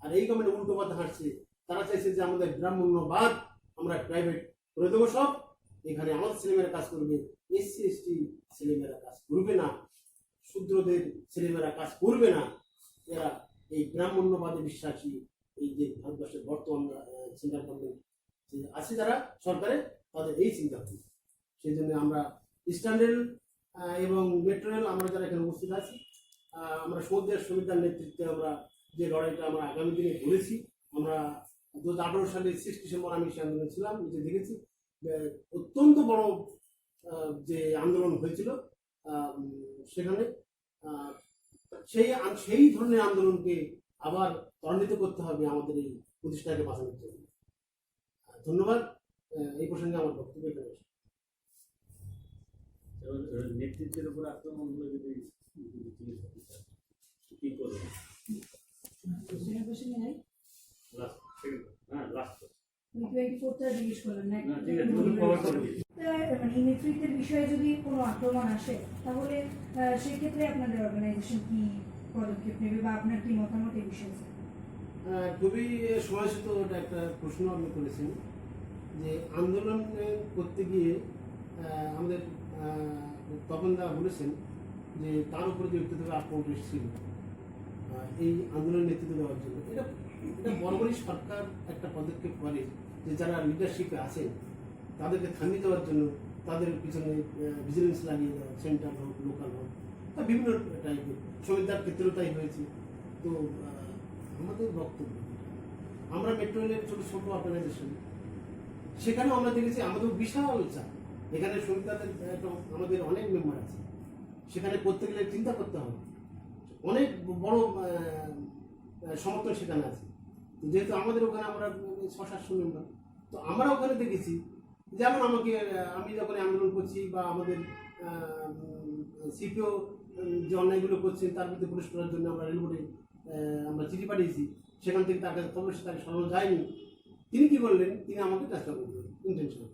আর এই গভর্নমেন্ট উল্টো পথে হাঁটছে, তারা চাইছে যে আমাদের ব্রাহ্মণ্যবাদ আমরা প্রাইভেট করে দেবো সব, এখানে আমাদের ছেলেমেয়েরা কাজ করবে, এসসি এসটি ছেলেমেয়েরা কাজ করবে না, শূদ্রদের ছেলেমেয়েরা কাজ করবে না। এরা এই ব্রাহ্মণ্যবাদে বিশ্বাসী, এই যে ভারতবর্ষের বর্তমান চিন্তা গভর্নমেন্ট আছে যারা সরকারে, তাদের এই চিন্তা ভাবনা। সেই জন্য আমরা ইস্টার্ন রেল এবং মেট্রো রেল, আমরা যারা এখানে উপস্থিত আছি, আমরা সমুদ্রের সমিতার নেতৃত্বে আমরা যে লড়াইটা আমরা আগামী দিনে করেছি, আমরা 2018 সালে 6 ডিসেম্বর আমি সে আন্দোলনে ছিলাম, নিজে দেখেছি অত্যন্ত বড় যে আন্দোলন হয়েছিল সেখানে। সেই ধরনের আন্দোলনকে আবার ত্বরান্বিত করতে হবে আমাদের এই প্রতিষ্ঠাকে বাঁচানোর জন্য। ধন্যবাদ। এই প্রসঙ্গে আমার বক্তব্য এখানে নেতৃত্বের উপর আক্রমণ হলে যদি কি করবে? মানে নেতৃত্বের বিষয়ে যদি কোনো আক্রমণ আসে, তাহলে সেক্ষেত্রে আপনাদের অর্গানাইজেশন কি পদক্ষেপ নেবে বা আপনার কি মতামত এই বিষয়ে? খুবই সময়সূচিত একটা প্রশ্ন আপনি করেছেন, যে আন্দোলন করতে গিয়ে আমাদের তপনদা বলেছেন যে তার উপরে যে ব্যক্তিগত আক্রমণ এসেছিল এই আন্দোলনের নেতৃত্ব দেওয়ার জন্য। এটা বরাবরই সরকার একটা পদক্ষেপ করে যে যারা লিডারশিপে আছেন তাদেরকে থামিয়ে দেওয়ার জন্য তাদের পিছনে ভিজিলেন্স লাগিয়ে দেওয়া, সেন্ট্রাল হোক, লোকাল হোক, বা বিভিন্ন টাইপের। সমিতার ক্ষেত্রেও তাই হয়েছে। তো আমাদের বক্তব্য, আমরা মেট্রো রেলের ছোট ছোট অর্গানাইজেশন, সেখানেও আমরা দেখেছি আমাদের বিশাল চাপ। এখানে সমিতাদের আমাদের অনেক মেম্বার আছে, সেখানে করতে গেলে চিন্তা করতে হবে, অনেক বড় সমর্থন সেখানে আছে। যেহেতু আমাদের ওখানে আমরা 600-700 মেম্বার, তো আমরা ওখানে দেখেছি, যেমন আমি যখন আন্দোলন করছি বা আমাদের সিপিও যে অন্যায়গুলো করছেন তার বিরুদ্ধে পুলিশ করার জন্য আমরা রেলবোর্ডে আমরা চিঠি পাঠিয়েছি, সেখান থেকে তার কাছে খবর তাকে সরানো যায়নি। তিনি কি বললেন, তিনি আমাকে চেষ্টা করবেন ইন্টেনশন।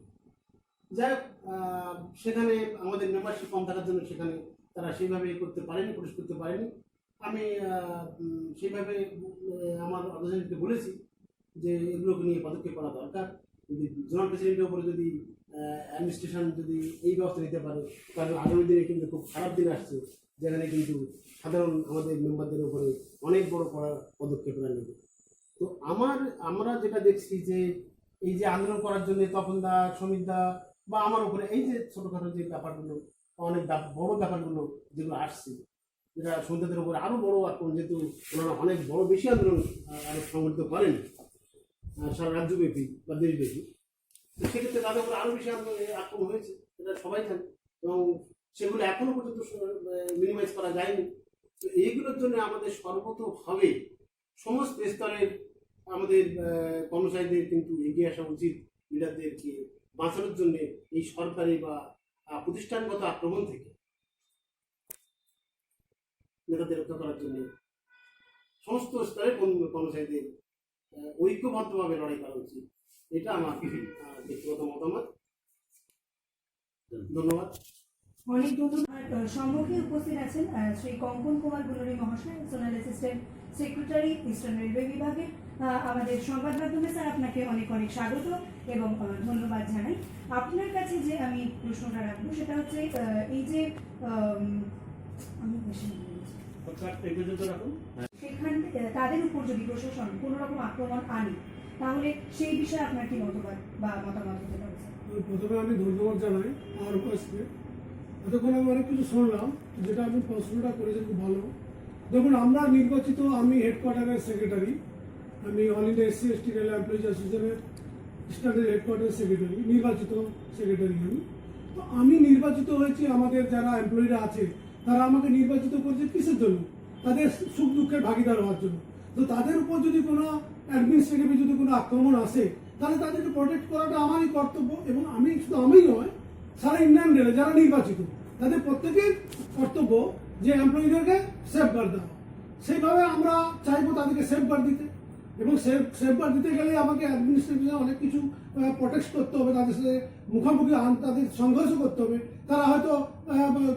যাই হোক, সেখানে আমাদের মেম্বারশিপ কম থাকার জন্য সেখানে তারা সেইভাবে করতে পারেনি, পুলিশ করতে পারেনি। আমি সেইভাবে আমার অর্গানাইজেশনকে বলেছি যে এগুলোকে নিয়ে পদক্ষেপ করা দরকার। যদি জোনাল প্রেসিডেন্টের উপরে যদি অ্যাডমিনিস্ট্রেশন যদি এই ব্যবস্থা নিতে পারে, কারণ আগামী দিনে কিন্তু খুব খারাপ দিন আসছে, যেখানে কিন্তু সাধারণ আমাদের মেম্বারদের উপরে অনেক বড় পদক্ষেপরা নেবে। তো আমরা যেটা দেখছি যে এই যে আন্দোলন করার জন্য তপনদা, সমিতদা বা আমার উপরে এই যে ছোটখাটো যে ব্যাপারগুলো, অনেক বড় ব্যাপারগুলো যেগুলো আসছে, যেটা সন্তানদের উপরে আরো বড় আক্রমণ, যেহেতু ওনারা অনেক বড় বেশি আন্দোলন আরো সংগঠিত করেন সারা রাজ্যব্যাপী বা দেশব্যাপী, তো সেক্ষেত্রে তাদের উপরে আরো বেশি আক্রমণ হয়েছে, এটা সবাই জানে, এবং সেগুলো এখনো পর্যন্ত মিনিমাইজ করা যায়নি। তো এইগুলোর জন্য আমাদের সর্বতোভাবে সমস্ত স্তরের আমাদের কর্মচারীদের কিন্তু এগিয়ে আসা উচিত, লিডারদেরকে বাঁচানোর জন্য এই সরকারি বা প্রতিষ্ঠানগত আক্রমণ থেকে নেতাদের রক্ষা করার জন্য সমস্ত স্তরের কর্মচারীদের ঐক্যবদ্ধভাবে লড়াই করা উচিত। এটা আমার ব্যক্তিগত মতামত। ধন্যবাদ। অনেক ধন্যবাদ। সম্মুখে উপস্থিত আছেন শ্রী কঙ্কন কুমার গুলরি মহাশয়, zonal assistant secretary eastern railway বিভাগের। আমাদের সংবাদ মাধ্যমে স্যার আপনাকে অনেক অনেক স্বাগত এবং ধন্যবাদ জানাই। আপনার কাছে যে আমি প্রশ্নটা রাখবো সেটা হচ্ছে এই যে আমি বেশি বলছি। সেখান তাদের উপর যদি প্রশাসন কোনো রকম আক্রমণ আনে তাহলে সেই বিষয়ে আপনার কি মতবাদ বা মতামত হতে পারে স্যার? প্রথমে আমি ধন্যবাদ জানাই আমার কাছে। এতক্ষণ আমি অনেক কিছু শুনলাম, যেটা আপনি প্রশ্নটা করেছেন খুব ভালো। দেখুন, আমরা নির্বাচিত, আমি হেডকোয়ার্টারের সেক্রেটারি, আমি all India SC ST rail employees অ্যাসোসিয়েশনের স্টার্টের হেডকোয়ার্টারের সেক্রেটারি, নির্বাচিত সেক্রেটারি আমি। তো আমি নির্বাচিত হয়েছি, আমাদের যারা এমপ্লয়িরা আছে তারা আমাকে নির্বাচিত করেছে কিসের জন্য? তাদের সুখ দুঃখের ভাগিদার হওয়ার জন্য। তো তাদের উপর যদি কোনো অ্যাডমিনিস্ট্রেটিভে যদি কোনো আক্রমণ আসে তাহলে তাদেরকে প্রোটেক্ট করাটা আমারই কর্তব্য। এবং আমি শুধু আমি নয়, সারা ইন্ডিয়ান রেলে যারা নির্বাচিত তাদের প্রত্যেকের কর্তব্য যে এমপ্লয়িদেরকে সেফগার্ড দেওয়া। সেইভাবে আমরা চাইবো তাদেরকে সেফগার্ড দিতে, এবং সেফগার্ড দিতে গেলে আমাকে অ্যাডমিনিস্ট্রেশনে অনেক কিছু প্রোটেক্ট করতে হবে, তাদের সাথে মুখোমুখি তাদের সংঘর্ষ করতে হবে। তারা হয়তো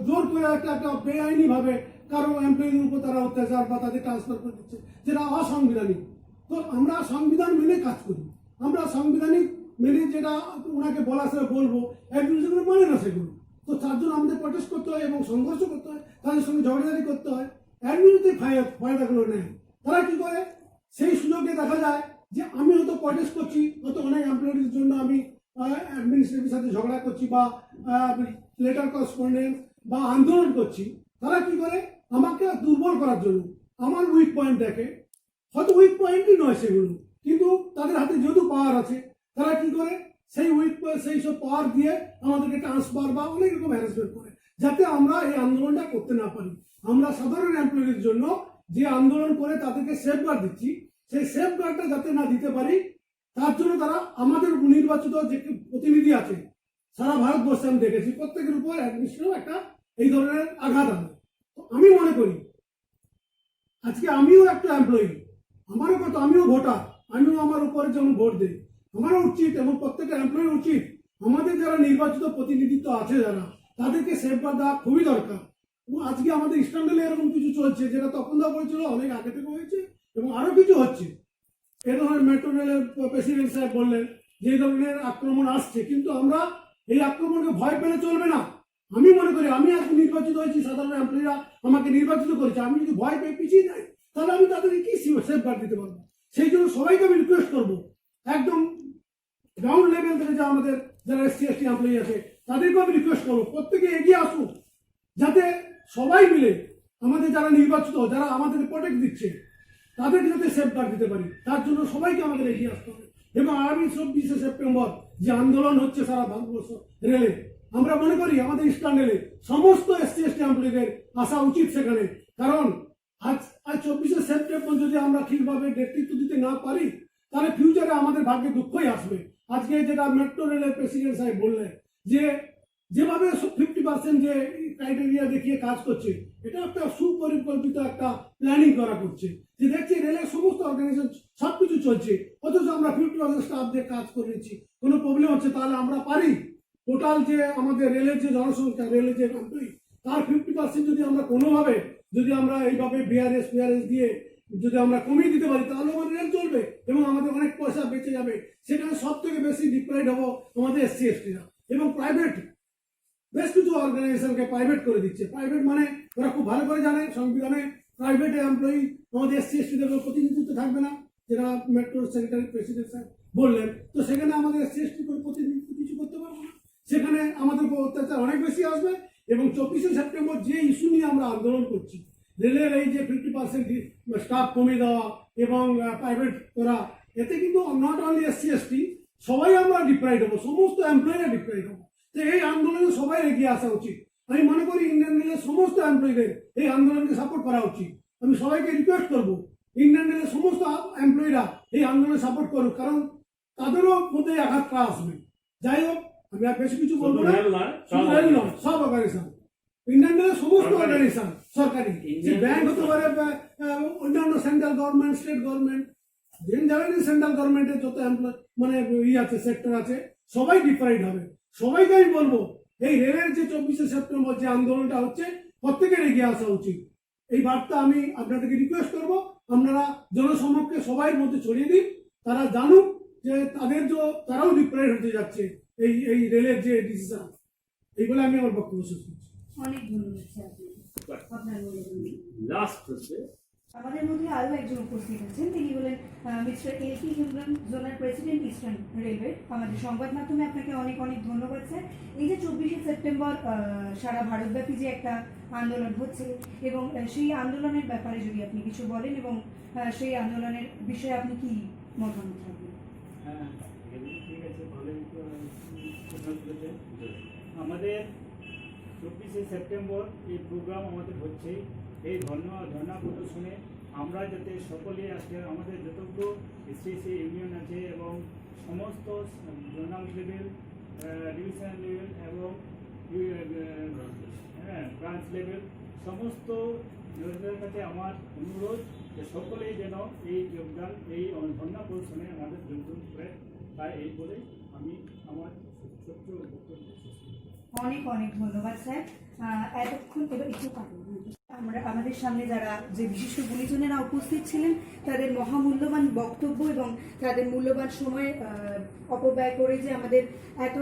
জোর করে একটা বেআইনিভাবে কারো এমপ্লয়ির উপর তারা অত্যাচার বা তাদের ট্রান্সফার করে দিচ্ছে, যেটা অসাংবিধানিক। তো আমরা সংবিধান মেনে কাজ করি, আমরা সাংবিধানিক মেনে যেটা ওনাকে বলা সেটা বলবো, অ্যাডমিনিস্ট্রেশন মানে না সেগুলো। তো তার জন্য আমাদের প্রটেস্ট করতে হয় এবং সংঘর্ষ করতে হয়, তাদের সঙ্গে ঝগড়াঝাড়ি করতে হয়। অ্যাডমিনিস্ট্রেটিভ ফায়দাগুলো নেয়। তারা কি করে? সেই সুযোগে দেখা যায় যে আমি হয়তো প্রটেস্ট করছি, হয়তো অনেক এমপ্লয়ির জন্য আমি অ্যাডমিনিস্ট্রেটিভের সাথে ঝগড়া করছি বা লেটার করেসপন্ডেন্স বা আন্দোলন করছি। তারা কি করে? আমাকে দুর্বল করার জন্য আমার উইক পয়েন্ট দেখে, হয়তো উইক পয়েন্টই নয় সেগুলো, কিন্তু তাদের হাতে যেহেতু পাওয়ার আছে তারা কি করে? সেই সেই সব পাওয়ার দিয়ে আমাদেরকে ট্রান্সফার বা অনেক রকম হ্যারাসমেন্ট করে, যাতে আমরা এই আন্দোলনটা করতে না পারি। আমরা সাধারণ এমপ্লয়ির জন্য যে আন্দোলন করে তাদেরকে সেফগার্ড দিচ্ছি, সেই সেফগার্ডটা যাতে না দিতে পারি তার জন্য তারা আমাদের নির্বাচিত যে প্রতিনিধি আছে সারা ভারতবর্ষে আমি দেখেছি, প্রত্যেকের উপর অ্যাডমিনিস্ট্রেটিভ একটা এই ধরনের আঘাত আনে। তো আমি মনে করি আজকে আমিও একটা এমপ্লয়ি, আমারও কত, আমিও ভোটার, আমিও আমার উপরে যেমন ভোট দিই, আমারও উচিত এবং প্রত্যেকটা এমপ্লয়ির উচিত আমাদের যারা নির্বাচিত প্রতিনিধিত্ব আছে যারা, তাদেরকে সেফগার্ড দেওয়া খুবই দরকার। এবং আজকে আমাদের ইস্টার্ন রেলে এরকম কিছু চলছে যেটা তখন দেওয়া হয়েছিল, অনেক আগে থেকে হয়েছে এবং আরো কিছু হচ্ছে। এ ধরনের মেট্রো রেলের প্রেসিডেন্ট সাহেব বললেন যে এই ধরনের আক্রমণ আসছে, কিন্তু আমরা এই আক্রমণকে ভয় পেলে চলবে না। আমি মনে করি আমি আজ নির্বাচিত হয়েছি, সাধারণ এমপ্লয়িরা আমাকে নির্বাচিত করেছে, আমি যদি ভয় পেয়ে পিছিয়ে যাই তাহলে আমি তাদেরকে কি সেফগার্ড দিতে পারবো? সেই জন্য সবাইকে আমি রিকোয়েস্ট করবো, একদম গ্রাউন্ড লেভেল থেকে যা আমাদের যারা এসসি এসটি এমপ্লয়ি আছে তাদেরকে আমি রিকোয়েস্ট করবো প্রত্যেকে এগিয়ে আসুন, যাতে সবাই মিলে আমাদের যারা নির্বাচিত, যারা আমাদের প্রোটেক্ট দিচ্ছে তাদেরকে যাতে সেফগার্ড দিতে পারি, তার জন্য সবাইকে আমাদের এগিয়ে আসতে হবে। এবং আগামী 24শে সেপ্টেম্বর যে আন্দোলন হচ্ছে সারা ভারতবর্ষ রেলে, আমরা মনে করি আমাদের ইস্টার্ন রেলে সমস্ত এসসি এসটি এমপ্লয়িদের আসা উচিত সেখানে। কারণ আজ 24শে সেপ্টেম্বর যদি আমরা ঠিকভাবে নেতৃত্ব দিতে না পারি তাহলে ফিউচারে আমাদের ভাগ্যে দুঃখই আসবে। আজকে যেটা মেট্রো রেলের প্রেসিডেন্ট সাহেব বললেন যে যেভাবে 50% যে ক্রাইটেরিয়া দেখিয়ে কাজ করছে, এটা একটা সুপরিকল্পিত একটা প্ল্যানিং করা করছে, যে দেখছি রেলের সমস্ত অর্গানাইজেশন সবকিছু চলছে, অথচ আমরা 50% স্টাফ দিয়ে কাজ করে নিচ্ছি, কোনো প্রবলেম হচ্ছে। তাহলে আমরা পারি টোটাল যে আমাদের রেলের যে জনসংখ্যা, রেলের যে এমপ্লয়ি, তার 50% যদি আমরা কোনোভাবে যদি আমরা এইভাবে বিআরএস দিয়ে যদি আমরা কমিয়ে দিতে পারি তাহলে আমাদের রেল চলবে এবং আমাদের অনেক পয়সা বেঁচে যাবে। সেখানে সব থেকে বেশি ডিপ্লয়েড হবো আমাদের এসসি এসটিরা। এবং প্রাইভেট বেশ কিছু অর্গানাইজেশনকে প্রাইভেট করে দিচ্ছে। প্রাইভেট মানে ওরা খুব ভালো করে জানে সংবিধানে প্রাইভেট এমপ্লয়ি আমাদের এসসি এসটিদের প্রতিনিধিত্ব থাকবে না, যেটা মেট্রো সেক্রেটারি প্রেসিডেন্ট স্যার বললেন। তো সেখানে আমাদের এসসি এসটি প্রতিনিধিত্ব কিছু করতে পারবো না, সেখানে আমাদের উপর অত্যাচার অনেক বেশি আসবে। এবং 24শে সেপ্টেম্বর যে ইস্যু নিয়ে আমরা আন্দোলন করছি, রেলের এই যে 50% স্টাফ কমিয়ে দেওয়া এবং প্রাইভেট করা, এতে কিন্তু নট অনলি এসসি এসটি, সবাই আমরা ডিপ্রাইড হবো, সমস্ত এমপ্লয়িরা ডিপ্রাইড হবো। তো এই আন্দোলনে সবাই এগিয়ে আসা উচিত। আমি মনে করি ইন্ডিয়ান রেলের সমস্ত এমপ্লয়িদের এই আন্দোলনকে সাপোর্ট করা উচিত। আমি সবাইকে রিকোয়েস্ট করবো ইন্ডিয়ান রেলের সমস্ত এমপ্লয়িরা এই আন্দোলনে সাপোর্ট করুক, কারণ তাদেরও মধ্যে আঘাতটা আসবে। যাই হোক, আমি আর বেশি কিছু বলবো না, শুধু রেল নয়, সব অর্গানাইজেশন, ইন্ডিয়ান রেলের সমস্ত অর্গানাইজেশন, সরকারি, ব্যাংক হতে পারে, অন্যান্য central government, state government, generally central গভর্নমেন্টের যত মানে আছে সেক্টর আছে, সবাই ডিফারেন্ট হবে। সবাইকে আমি বলবো এই রেলের যে 24শে সেপ্টেম্বর যে আন্দোলনটা হচ্ছে প্রত্যেকের এগিয়ে আসা উচিত। এই বার্তা আমি আপনাদেরকে রিকোয়েস্ট করব, আপনারা জনসমক্ষে সবাই মধ্যে ছড়িয়ে দিন, তারা জানুক যে তারাও ডিপ্রাইড হতে যাচ্ছে এই রেলের যে ডিসিশন। এই বলে আমি আমার বক্তব্য শেষ করছি। অনেক ধন্যবাদ স্যার আপনার মূল্যবান। लास्ट से আমাদের মধ্যে আরও একজন উপস্থিত আছেন, তিনি হলেন mister LP. Himron, zonal president eastern railway. আমাদের সংবাদ মাধ্যমে আপনাকে অনেক অনেক ধন্যবাদ স্যার। এই যে 24শে সেপ্টেম্বর সারা ভারতব্যাপী যে একটা আন্দোলন হচ্ছে এবং সেই আন্দোলনের ব্যাপারে যদি আপনি কিছু বলেন এবং সেই আন্দোলনের বিষয়ে আপনি কি মতামত রাখবেন? হ্যাঁ, ঠিক আছে, ভালোই প্রশ্ন তুলেছেন। আমাদের 24শে সেপ্টেম্বর এই প্রোগ্রাম আমাদের হচ্ছে, এই ধর্ণা প্রদর্শনে আমরা যাতে সকলে আজকে আমাদের যতগুলো এসসি ইউনিয়ন আছে এবং সমস্ত জোনাল লেভেল, ডিভিশন লেভেল এবং ব্রাঞ্চ লেভেল সমস্ত লোকদের কাছে আমার অনুরোধ যে সকলেই যেন এই যোগদান, এই ধর্ণা প্রদর্শনে আমাদের যোগদান করে। তাই এই বলে আমি আমার ছোট্ট বক্তব্য শেষ করি। অনেক অনেক ধন্যবাদ স্যার। এতক্ষণ এবার একটু আমাদের সামনে যারা যে বিশিষ্ট গুণীজনেরা উপস্থিত ছিলেন তাদের মহামূল্যবান বক্তব্য এবং তাদের মূল্যবান সময় অপব্যয় করে যে আমাদের এত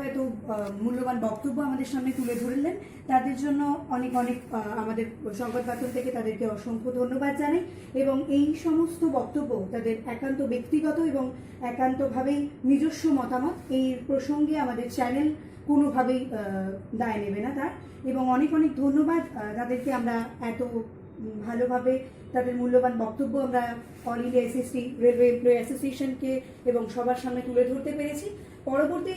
মূল্যবান বক্তব্য আমাদের সামনে তুলে ধরলেন, তাদের জন্য অনেক অনেক আমাদের সংবাদ মাধ্যম থেকে তাদেরকে অসংখ্য ধন্যবাদ জানাই। এবং এই সমস্ত বক্তব্য তাদের একান্ত ব্যক্তিগত এবং একান্তভাবেই নিজস্ব মতামত, এই প্রসঙ্গে আমাদের চ্যানেল কোনোভাবেই দায় নেবে না তার। এবং অনেক অনেক ধন্যবাদ তাদেরকে, আমরা এত ভালোভাবে তাদের মূল্যবান বক্তব্য আমরা all India SST railway employee অ্যাসোসিয়েশনকে এবং সবার সামনে তুলে ধরতে পেরেছি। পরবর্তী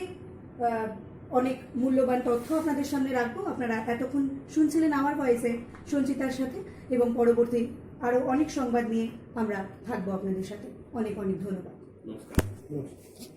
অনেক মূল্যবান তথ্য আপনাদের সামনে রাখবো। আপনারা এতক্ষণ শুনছিলেন আমার ভয়েসে সঞ্চিতার সাথে, এবং পরবর্তী আরও অনেক সংবাদ নিয়ে আমরা থাকবো আপনাদের সাথে। অনেক অনেক ধন্যবাদ। नमस्कार। নমস্কার।